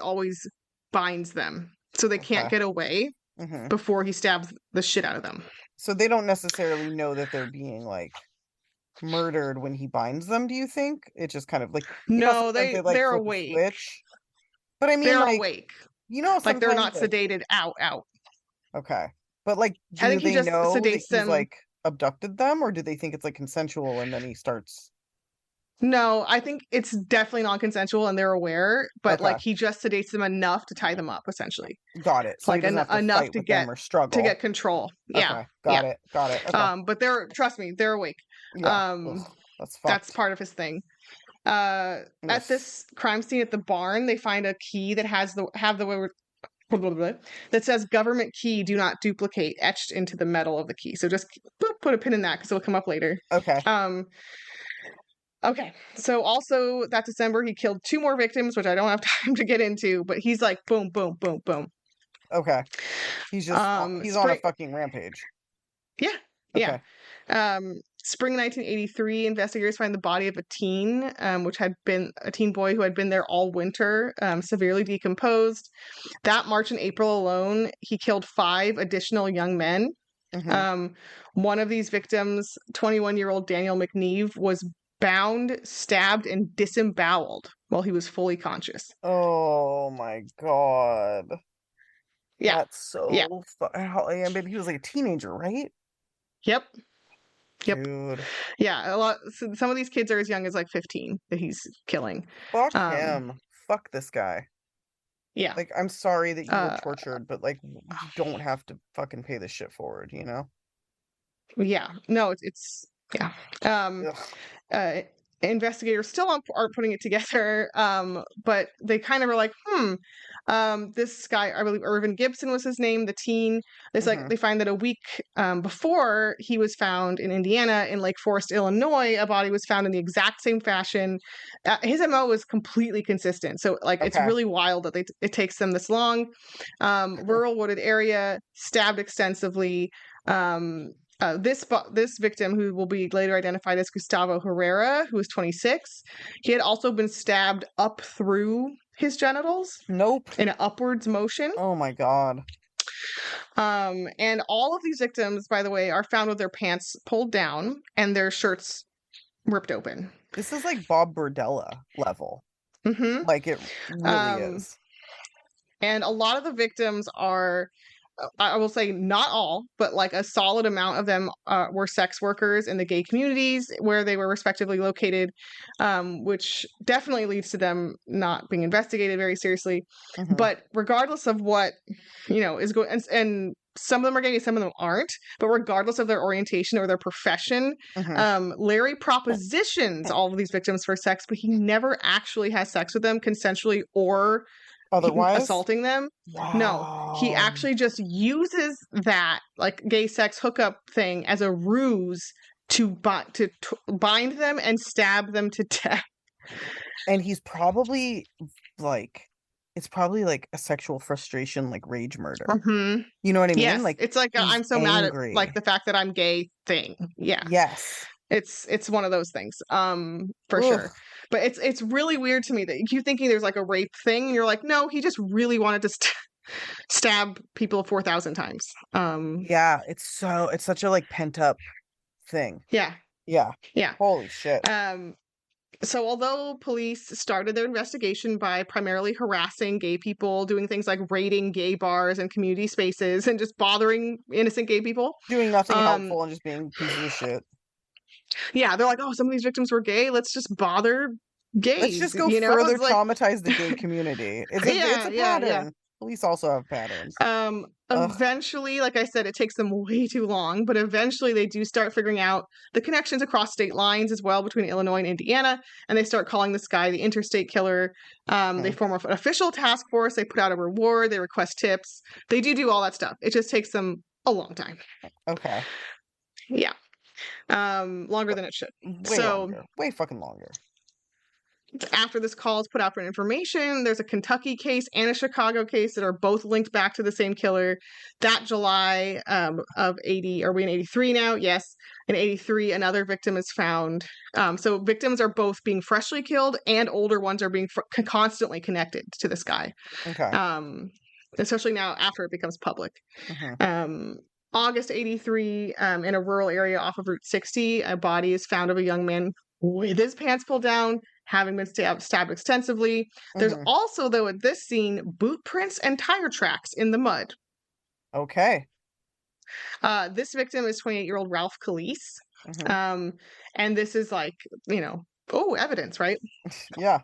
binds them so they can't Okay. get away hmm before he stabs the shit out of them. So they don't necessarily know that they're being like murdered when he binds them, do you think? It just kind of like, No, sometimes they like they're flip a awake. switch. But I mean, They're like, awake. Like they're sometimes not sedated out. okay. But like, I do think he they just know that sedates he's them. like abducted them, or do they think it's like consensual and then he starts? No, I think it's definitely non-consensual and they're aware, but Okay, like he just sedates them enough to tie them up, essentially. got it. So he Like doesn't have to enough fight to with them or struggle. control. Yeah. Okay, Yeah. got it. Okay, But trust me, they're awake. yeah. Ugh, that's That's fucked. part of his thing. Ugh. At this crime scene at the barn, they find a key that that says government key, do not duplicate, etched into the metal of the key. So just put a pin in that because it'll come up later. Okay. Okay. So also that December, he killed 2 more victims, which I don't have time to get into, but he's like boom, boom, boom, boom. Okay. He's just he's on a fucking rampage. Yeah. Okay. Yeah. Spring 1983, investigators find the body of a teen, which had been a teen boy who had been there all winter, severely decomposed. That March and April alone, he killed 5 additional young men. hmm One of these victims, 21-year-old Daniel McNeve, was bound, stabbed, and disemboweled while he was fully conscious. Oh my god. Yeah. That's Yeah. so I mean, he was like a teenager, right? Yep. Yep. Dude. Yeah. Some of these kids are as young as like 15 that he's killing. Fuck him. Fuck this guy. Yeah. Like, I'm sorry that you were tortured, but like, you don't have to fucking pay this shit forward, you know? Yeah. No, it's yeah. Investigators still aren't putting it together, but they kind of are like, This guy, I believe Irvin Gibson was his name, the teen. It's like Hmm. they find that a week before he was found in Indiana, in Lake Forest, Illinois, a body was found in the exact same fashion. His MO was completely consistent. So like it's Okay. really wild that it takes them this long. Rural wooded area, stabbed extensively. This victim, who will be later identified as Gustavo Herrera, who was 26, he had also been stabbed up through his genitals Nope. in an upwards motion. Oh my God. And all of these victims, by the way, are found with their pants pulled down and their shirts ripped open. This is like Bob Burdella level. Mm-hmm. Like it really is. And a lot of the victims are, I will say not all, but like a solid amount of them were sex workers in the gay communities where they were respectively located, which definitely leads to them not being investigated very seriously. Hmm. But regardless of what, is going, and some of them are gay, some of them aren't, but regardless of their orientation or their profession, Hmm. Larry propositions all of these victims for sex, but he never actually has sex with them consensually or Otherwise? assaulting them. No, he Wow. actually just uses that like gay sex hookup thing as a ruse to bind them and stab them to death. And he's probably like, it's probably like a sexual frustration, like rage murder. Mm-hmm. You know what I mean? Yes, Like it's like he's I'm so mad at like angry. the fact that I'm gay thing. Yeah, Yes. it's one of those things. For Ugh. sure. But it's really weird to me that you thinking there's like a rape thing, and you're like, no, he just really wanted to stab people 4,000 times. Yeah, it's such a like pent up thing. Yeah, Yeah. yeah. Holy shit. So although police started their investigation by primarily harassing gay people, doing things like raiding gay bars and community spaces and just bothering innocent gay people, Doing nothing um, helpful and just being pieces of shit. yeah, they're like, oh, some of these victims were gay. Let's just bother Let's gays, just go further It's like, traumatize the gay community. It's yeah, a yeah, yeah. pattern. Police also have patterns. Ugh. Eventually, like I said, it takes them way too long, but eventually they do start figuring out the connections across state lines as well between Illinois and Indiana, and they start calling this guy the interstate killer. They Hmm. form an official task force, they put out a reward, they request tips. They do all that stuff. It just takes them a long time. Okay. Yeah. Longer than it should. Way So longer. Way fucking longer. after this call is put out for information, there's a Kentucky case and a Chicago case that are both linked back to the same killer. That July of 80, are we in 83 now? Yes. In 83, another victim is found. So victims are both being freshly killed and older ones are being constantly connected to this guy. Okay. Especially now after it becomes public. Hmm. August 83, in a rural area off of Route 60, a body is found of a young man with his pants pulled down, having been stabbed extensively. There's Hmm. also, though, at this scene, boot prints and tire tracks in the mud. Okay. This victim is 28-year-old Ralph Calise. Hmm. And this is like, evidence, right? Yeah,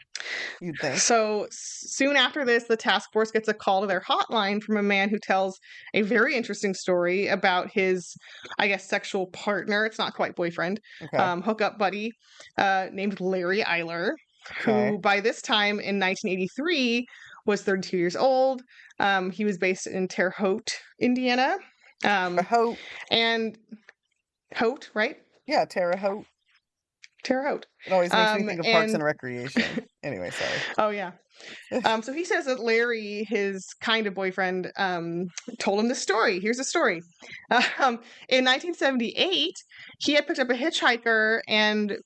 you'd think. So soon after this, the task force gets a call to their hotline from a man who tells a very interesting story about his, I guess, sexual partner. It's not quite boyfriend, Okay. hookup buddy, named Larry Eyler, Okay. who by this time in 1983 was 32 years old. He was based in Terre Haute, Indiana. Terre Haute. And Haute, right? Yeah, Terre Haute. Terre Haute. It always makes me think of Parks And and Recreation. Anyway, sorry. oh yeah. So he says that Larry, his kind of boyfriend, told him this story. Here's the story. In 1978, he had picked up a hitchhiker and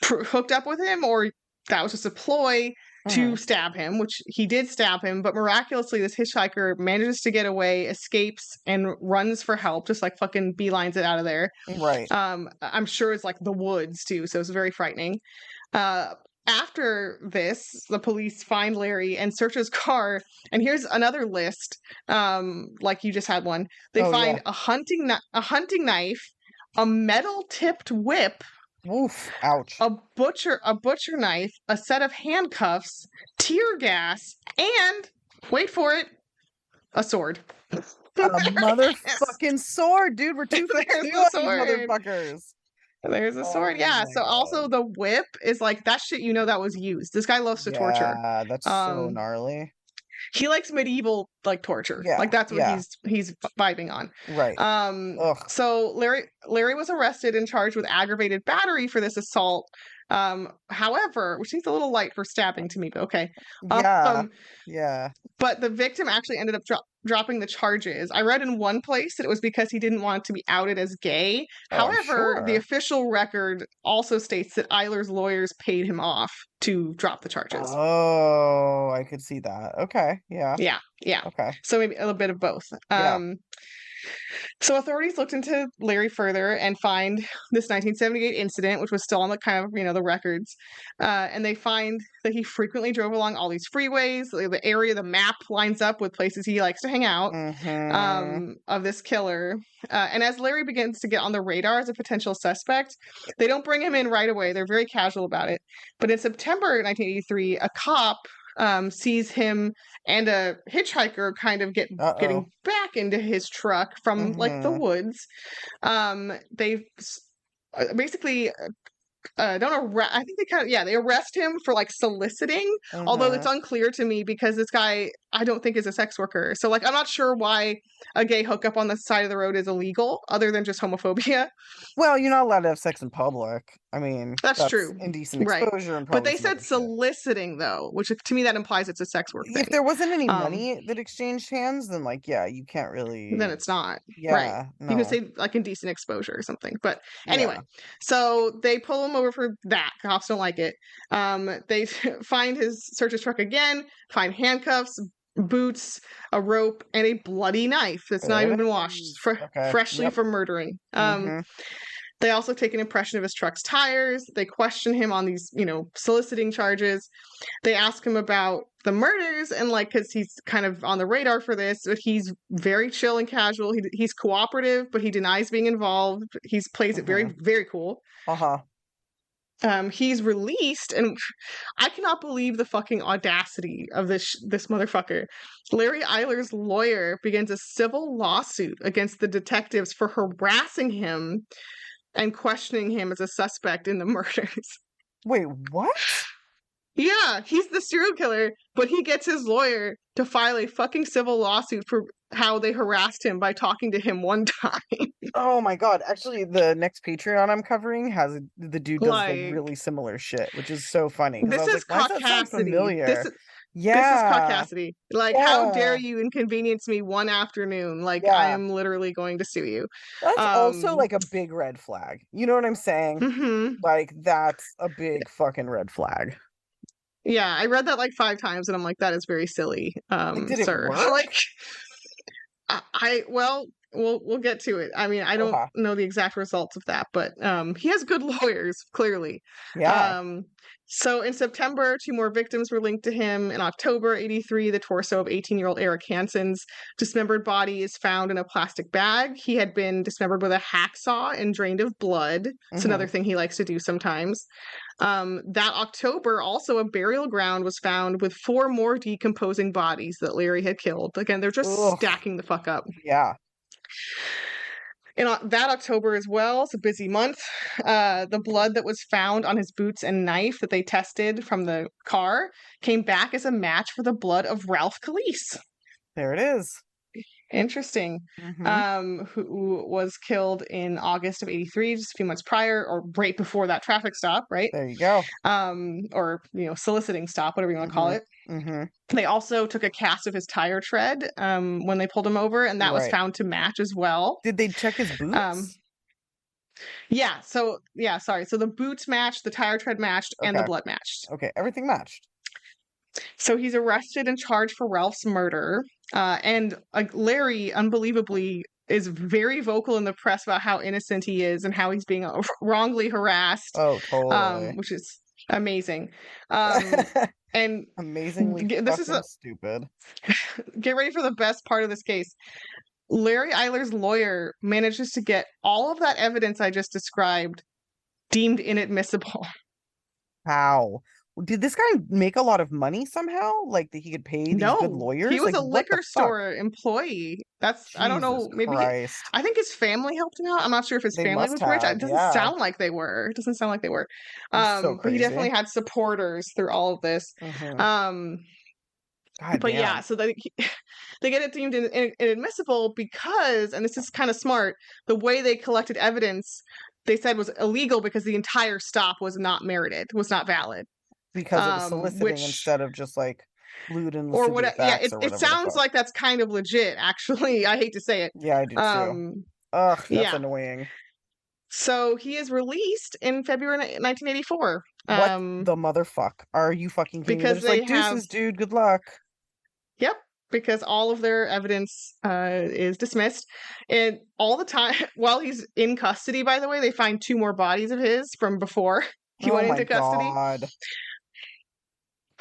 hooked up with him, or that was just a ploy to stab him, which he did stab him, but miraculously, this hitchhiker manages to get away, escapes, and runs for help, just like fucking beelines it out of there. Right. I'm sure it's like the woods too, so it's very frightening. After this, the police find Larry and search his car. And here's another list, like you just had one. They find yeah. a hunting knife, a metal-tipped whip, Oof. Ouch. a butcher knife, a set of handcuffs, tear gas, and wait for it, a sword. A motherfucking sword, dude. We're 2 for 2 on these motherfuckers. There's a sword, Oh yeah. my So also God. the whip is like that shit, that was used. This guy loves to torture. Yeah, that's so gnarly. He likes medieval like torture. Like Yeah, that's what yeah, he's vibing on. right. Ugh, So Larry was arrested and charged with aggravated battery for this assault. However, which seems a little light for stabbing to me, but okay. yeah, Um, yeah. but the victim actually ended up dropping the charges. I read in one place that it was because he didn't want to be outed as gay. Oh, I'm However, the sure. official record also states that Eyler's lawyers paid him off to drop the charges. Oh, I could see that. Okay, yeah, Yeah, yeah. okay, So maybe a little bit of both. yeah. So authorities looked into Larry further and find this 1978 incident, which was still on the kind of the records, and they find that he frequently drove along all these freeways. The area, the map lines up with places he likes to hang out Mm-hmm. of this killer. And as Larry begins to get on the radar as a potential suspect, they don't bring him in right away. They're very casual about it. But in September 1983, a cop sees him and a hitchhiker kind of getting Uh-oh. back into his truck from like the Mm-hmm. woods. They basically don't arrest. I think they they arrest him for like soliciting. Although it's Mm-hmm. unclear to me because this guy I don't think is a sex worker. So like I'm not sure why a gay hookup on the side of the road is illegal, other than just homophobia. Well, you're not allowed to have sex in public. I mean, That's that's true, indecent right? exposure and But probably they some said other shit. soliciting though, which to me that implies it's a sex work If thing. there wasn't any Um, money that exchanged hands, then like, yeah, you can't then really. it's not. Right. Yeah, You can no. say like indecent exposure or something. But anyway, Yeah. so they pull him over for that. Cops don't like it. They find search his truck again, find handcuffs, boots, a rope, and a bloody knife that's not There even it been washed is. Okay. freshly Yep. for murdering. Mm-hmm. They also take an impression of his truck's tires. They question him on these, soliciting charges. They ask him about the murders and like because he's kind of on the radar for this, but he's very chill and casual. He's cooperative, but he denies being involved. He plays it Mm-hmm. very, very cool. Uh-huh. He's released, and I cannot believe the fucking audacity of this motherfucker. Larry Eyler's lawyer begins a civil lawsuit against the detectives for harassing him and questioning him as a suspect in the murders. Wait, what? Yeah, he's the serial killer, but he gets his lawyer to file a fucking civil lawsuit for how they harassed him by talking to him one time. Oh my God. Actually, the next Patreon I'm covering the dude does like Like, really similar shit, which is so funny because I this was like, is why does that sound caucasity. familiar? This is Yeah. caucasity. Like, how dare Yeah. you inconvenience me one afternoon? Like, I Yeah. am literally going to sue you. That's also Um, like a big red flag. You know what I'm saying? mhm. Like that's a big fucking red flag. Yeah, I read that like 5 times and I'm like, that is very silly, Like, did it sir. work? Like, well, we'll get to it. I mean, I don't Okay. know the exact results of that, but he has good lawyers, clearly. Yeah. Um, so in September, 2 more victims were linked to him. In October '83, the torso of 18-year-old Eric Hansen's dismembered body is found in a plastic bag. He had been dismembered with a hacksaw and drained of blood. It's Mm-hmm. another thing he likes to do sometimes. That October, also a burial ground was found with 4 more decomposing bodies that Larry had killed. Again, they're just Ugh. stacking the fuck up. Yeah. In that October as well, it's a busy month. The blood that was found on his boots and knife that they tested from the car came back as a match for the blood of Ralph Calise. There it is. Interesting. Mm-hmm. Who was killed in August of '83, just a few months prior, or right before that traffic stop, right? There you go. Or soliciting stop, whatever you want to call Mm-hmm. it. Mm-hmm. They also took a cast of his tire tread when they pulled him over, and that was Right. found to match as well. Did they check his Um, boots? yeah. So yeah, sorry. So the boots matched, the tire tread matched, and the Okay. blood matched. Okay. Everything matched. So he's arrested and charged for Ralph's murder. And Larry, unbelievably, is very vocal in the press about how innocent he is and how he's being wrongly harassed, Oh, totally. which is amazing. And Amazingly this is fucking stupid. get ready for the best part of this case. Larry Eyler's lawyer manages to get all of that evidence I just described deemed inadmissible. How? Did this guy make a lot of money somehow? Like that he could pay these good No, he lawyers? was Like a what the liquor fuck? store employee. I don't Jesus know, Christ. I think his family helped him out. I'm not sure if his They family must was rich. have, It doesn't yeah. sound like they were. It doesn't sound like they were. It's so But he crazy. definitely had supporters through all of this. Mm-hmm. Um, God But yeah, damn. so they get it deemed inadmissible because, and this is kind of smart, the way they collected evidence, they said was illegal because the entire stop was not merited, was not valid. Because it was soliciting Which instead of just like lewd and or what? lascivious Yeah, acts or it whatever the sounds fuck. like that's kind of legit. Actually, I hate to say it. Yeah, I do too. Um, Ugh, that's yeah. annoying. So he is released in February 1984. What the motherfuck? Are you fucking kidding me? They're Because just they like, have, deuces, dude, good luck. yep, because all of their evidence is dismissed. And all the time, while he's in custody, by the way, they find 2 more bodies of his from before he Oh went my into custody. God.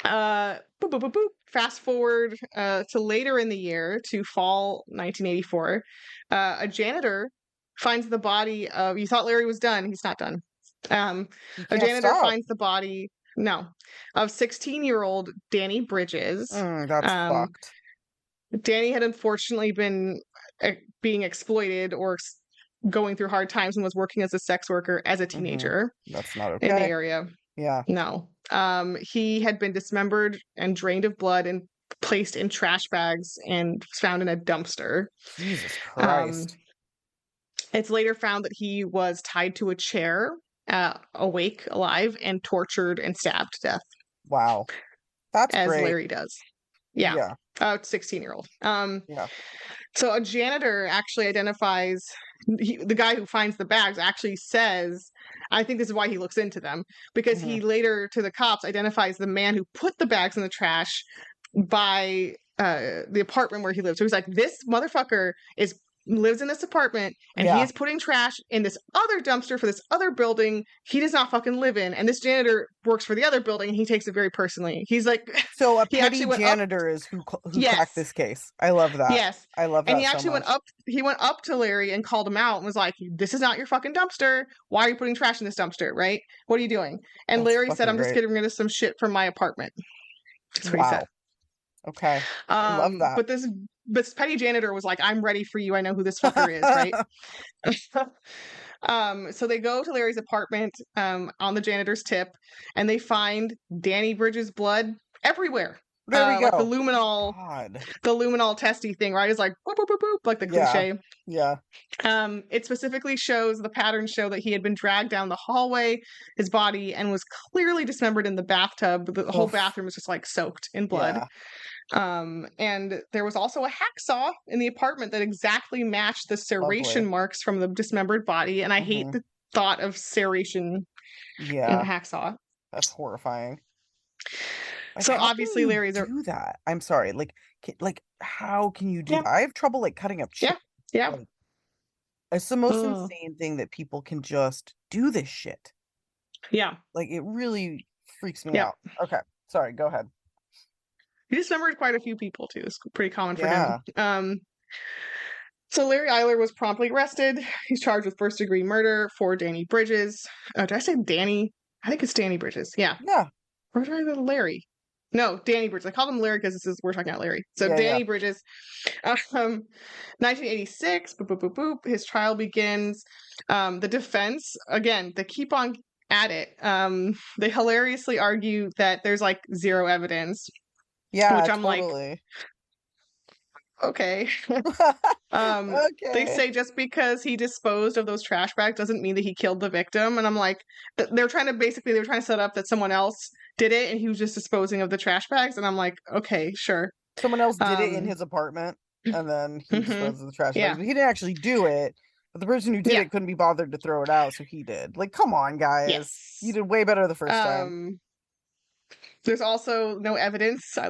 Boop, boop, boop, boop. Fast forward to later in the year, to fall 1984. A janitor finds the body of, you thought Larry was done. He's not done. He A can't janitor stop. finds the body, no, of 16-year-old Danny Bridges. That's Um, fucked. Danny had unfortunately been being exploited or going through hard times and was working as a sex worker as a teenager That's not in the okay. area. Yeah. No. He had been dismembered and drained of blood and placed in trash bags and found in a dumpster. Jesus Um, Christ. it's later found that he was tied to a chair, awake, alive, and tortured and stabbed to death, Wow. That's as great. Larry does. Yeah. Yeah. 16-year-old. Yeah. So a janitor actually identifies the guy who finds the bags actually says, I think this is why he looks into them, because Mhm. he later to the cops identifies the man who put the bags in the trash by the apartment where he lives. So he's like, this motherfucker lives in this apartment and he Yeah. is putting trash in this other dumpster for this other building he does not fucking live in. And this janitor works for the other building and he takes it very personally. He's like, So a he actually petty went up. janitor is who cracked Yes. this case. I love that. Yes. I love And that he so actually much. he went up to Larry and called him out and was like, this is not your fucking dumpster. Why are you putting trash in this dumpster, right? What are you doing? And That's Larry said, fucking I'm just great. getting rid of some shit from my apartment. That's what he said. Wow. Okay. I love that. But this petty janitor was like, I'm ready for you. I know who this fucker is, right? So they go to Larry's apartment on the janitor's tip, and they find Danny Bridges' blood everywhere. There we Like go. God. the luminol testy thing, right? It's like boop, boop, boop, boop, like the Yeah. cliche. Yeah. It specifically shows, the patterns show that he had been dragged down the hallway, his body, and was clearly dismembered in the bathtub. The whole Oof. bathroom was just like soaked in blood. Yeah. And there was also a hacksaw in the apartment that exactly matched the serration Lovely. marks from the dismembered body. And I hate the thought of serration in a Yeah. hacksaw. That's horrifying. Like, So how obviously can you Larry's do that? I'm sorry. Like, how can you do yeah, that? I have trouble like cutting up yeah, chicken. yeah. Like, it's the most Ugh. insane thing that people can just do this shit. Yeah. Like, it really freaks me Yeah. out. Okay. Sorry, go ahead. He dismembered quite a few people too. It's pretty common for Yeah. him. So Larry Eyler was promptly arrested. He's charged with first-degree murder for Danny Bridges. Did I say Danny? I think it's Danny Bridges. Yeah. Yeah. Or did I say Larry? No, Danny Bridges. I called him Larry because we're talking about Larry. So Yeah, yeah. Danny Bridges, 1986. Boop, boop, boop, boop. His trial begins. The defense, again, they keep on at it. They hilariously argue that there's like zero evidence, Yeah, which I'm like, totally. okay. They Okay. say just because he disposed of those trash bags doesn't mean that he killed the victim. And I'm like, they were trying to set up that someone else did it and he was just disposing of the trash bags. And I'm like, okay, sure. Someone else did it in Um, his apartment and then he mhm. disposed of the trash bags, Yeah. but he didn't actually do it. But the person who did Yeah. it couldn't be bothered to throw it out, so he did. Like, come on, guys. Yes. You did way better the first time. There's also no evidence. I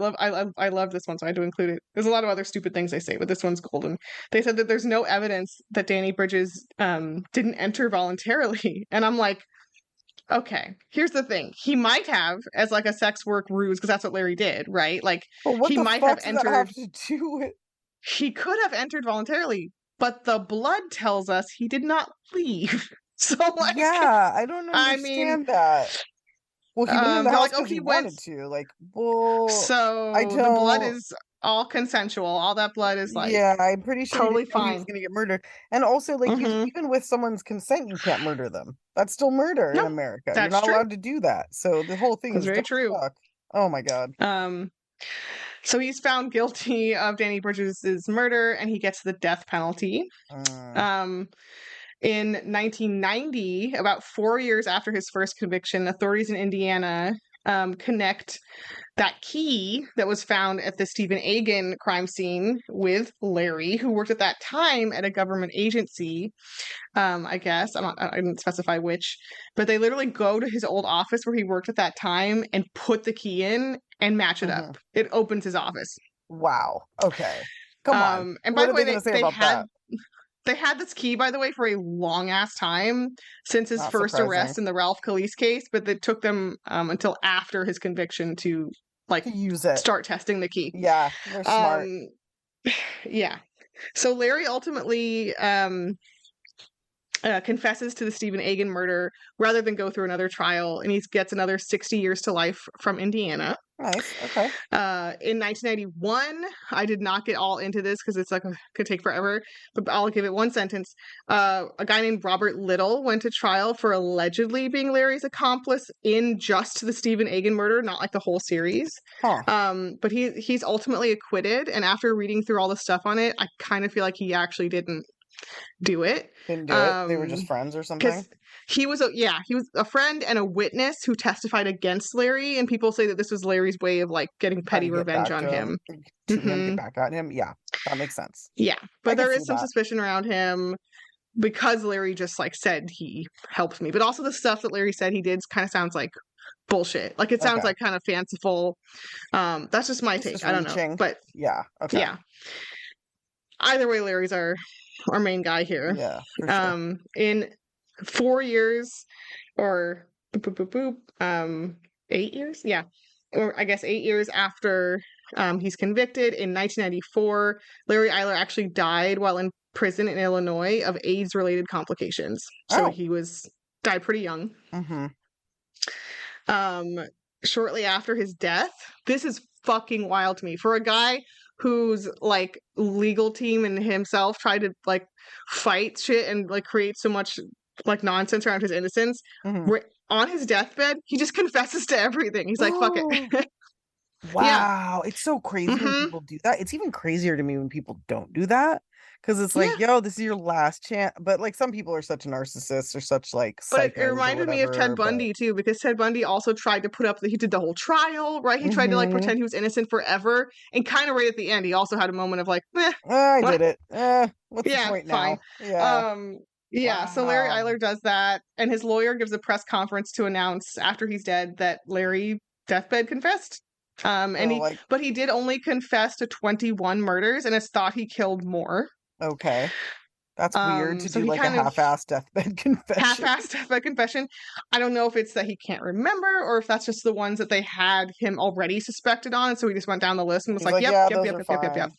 love this one, so I had to include it. There's a lot of other stupid things they say, but this one's golden. They said that there's no evidence that Danny Bridges didn't enter voluntarily. And I'm like, okay, here's the thing. He might have as like a sex work ruse, because that's what Larry did, right? Like But what he the might have fuck does that entered have to do with? he could have entered voluntarily, but the blood tells us he did not leave. So like Yeah, I don't I mean, understand that. Well, he went in the they're house like, oh, because he he went. wanted to. Like, well, I So the blood don't. is all consensual. All that blood is like Yeah, I'm pretty sure he totally didn't know he was fine. gonna get murdered. And also, like, Mm-hmm. even with someone's consent, you can't murder them. That's still murder in No, America. You're that's not true. allowed to do that. So the whole thing That's is very dumb true. as fuck. Oh my God. Um, So he's found guilty of Danny Bridges' murder, and he gets the death penalty. Mm. Um, in 1990, about 4 years after his first conviction, authorities in Indiana connect that key that was found at the Stephen Agin crime scene with Larry, who worked at that time at a government agency. I guess I didn't specify which, but they literally go to his old office where he worked at that time and put the key in and match it Hmm. up. It opens his office. Wow. Okay. Come on. And by What the are they way, going to say they about had that? they had this key, by the way, for a long ass time since his Not first surprising. arrest in the Ralph Calise case, but it took them until after his conviction to like To use it. start testing the key. Yeah, they're smart. Um, yeah. So Larry ultimately confesses to the Stephen Agin murder rather than go through another trial, and he gets another 60 years to life from Indiana. Nice. Okay. In 1991, I did not get all into this because it's like could take forever, but I'll give it one sentence. A guy named Robert Little went to trial for allegedly being Larry's accomplice in just the Stephen Agin murder, not like the whole series. Huh. But he's ultimately acquitted, and after reading through all the stuff on it, I kind of feel like he actually didn't do it. Didn't do it. They were just friends or something. Because he was a friend and a witness who testified against Larry, and people say that this was Larry's way of like getting Trying petty to get revenge back on to him, him. get Hmm. back at him. Yeah, that makes sense. Yeah, I but can there see is some that. suspicion around him because Larry just like said he helped me, but also the stuff that Larry said he did kind of sounds like bullshit. Like it sounds Okay. like kind of fanciful. That's just my It's take. just I don't know, reaching. but Yeah. Okay. yeah. Either way, Larry's our main guy here. Yeah, for sure. In 4 years or boop, boop, boop, boop, 8 years, yeah, or I guess 8 years after he's convicted in 1994, Larry Eyler actually died while in prison in Illinois of AIDS-related complications. So Oh. he died pretty young. Mm-hmm. Um, Shortly after his death, this is fucking wild to me for a guy whose like legal team and himself tried to like fight shit and like create so much like nonsense around his innocence. Mm-hmm. On his deathbed, he just confesses to everything. He's like, "Fuck it." Yeah. Wow, it's so crazy when Hmm. people do that. It's even crazier to me when people don't do that because it's like, Yeah. yo, this is your last chance. But like some people are such narcissists or such like But it psychos or reminded me of Ted whatever. But Bundy too, because Ted Bundy also tried to put up that he did the whole trial, right? He tried to like mm-hmm. pretend he was innocent forever, and kind of right at the end, he also had a moment of like, I what? did it. What's the Yeah, point fine. now? Yeah. Um, yeah, so Larry Wow. Eyler does that, and his lawyer gives a press conference to announce after he's dead that Larry deathbed confessed. And So he like, but he did only confess to 21 murders, and it's thought he killed more. okay, that's weird to So do he like a kind of half-assed deathbed confession. half-assed deathbed confession. I don't know if it's that he can't remember or if that's just the ones that they had him already suspected on, and so he just went down the list and was He's like, like, "Yep, yeah, yep, those yep, are yep, yep, yep, yep." fine.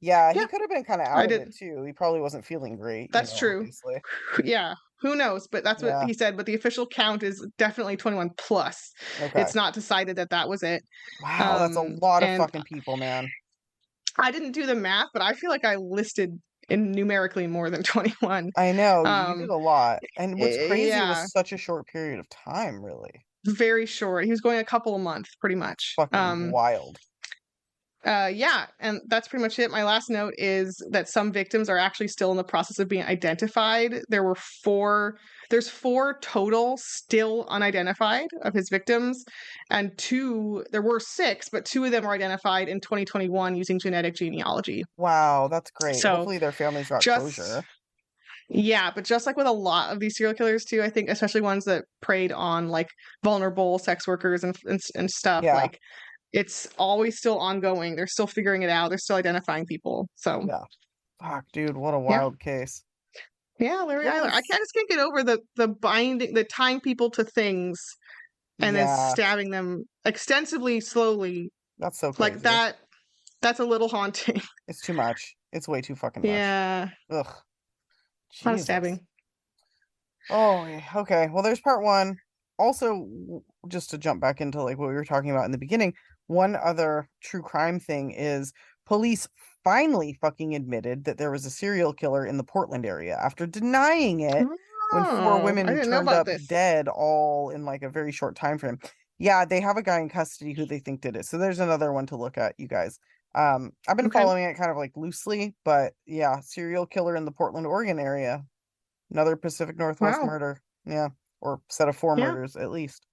Yeah, he Yeah, could have been kind of I out of did. it too. He probably wasn't feeling great, That's true. obviously. Yeah, who knows? But that's what Yeah. he said. But the official count is definitely 21 plus. Okay. It's not decided that that was it. Wow, that's a lot of And fucking people, man. I didn't do the math, but I feel like I listed in numerically more than 21. I know, you did Um, a lot. And what's crazy, it was yeah, such a short period of time, really. very short. He was going a couple of months, pretty That's much. fucking wild. Yeah, and that's pretty much it. My last note is that some victims are actually still in the process of being identified. There's four total still unidentified of his victims, and there were six, but two of them were identified in 2021 using genetic genealogy. Wow, that's great. So Hopefully their families got just, closure. yeah, but just like with a lot of these serial killers too, I think especially ones that preyed on like vulnerable sex workers and stuff, Yeah, like it's always still ongoing. They're still figuring it out. They're still identifying people. So yeah. Fuck, dude, what a yeah, wild case. yeah, Larry Eyler. Yes. Just can't get over the tying people to things and then Yeah, stabbing them extensively, slowly that's so like crazy. that. That's a little haunting. It's too much. It's way too fucking much. Yeah, Ugh. a lot of Jesus. stabbing. Oh, yeah, okay. Well, there's part one. Also, just to jump back into like what we were talking about in the beginning, one other true crime thing is police finally fucking admitted that there was a serial killer in the Portland area after denying it when four Oh, I women didn't know turned about up this. dead all in like a very short time frame. Yeah, they have a guy in custody who they think did it. So there's another one to look at, you guys. I've been Okay. following it kind of like loosely, but yeah, serial killer in the Portland, Oregon area. Another Pacific Northwest Wow. murder. Yeah, or set of four Yeah. murders at least.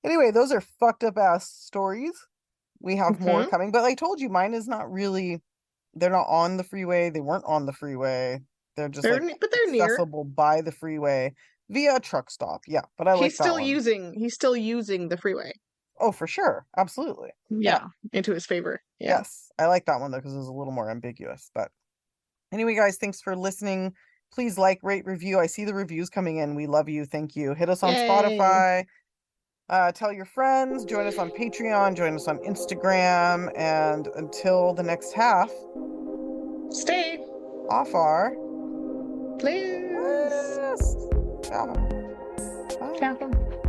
Anyway, those are fucked up ass stories. We have more Hmm. coming, but I told you, mine is not really, they're not on the freeway. They weren't on the freeway. They're just like But they're near. accessible by the freeway via a truck stop. Yeah, but I like that one. He's still using the freeway. Oh, for sure. Absolutely. Yeah. Yeah, into his favor. Yeah. Yes. I like that one though, because it was a little more ambiguous. But anyway, guys, thanks for listening. Please like, rate, review. I see the reviews coming in. We love you. Thank you. Hit us on Yay. Spotify. Tell your friends. Join us on Patreon. Join us on Instagram. And until the next half, Stay. off our Please. list. Ciao. Bye. Ciao.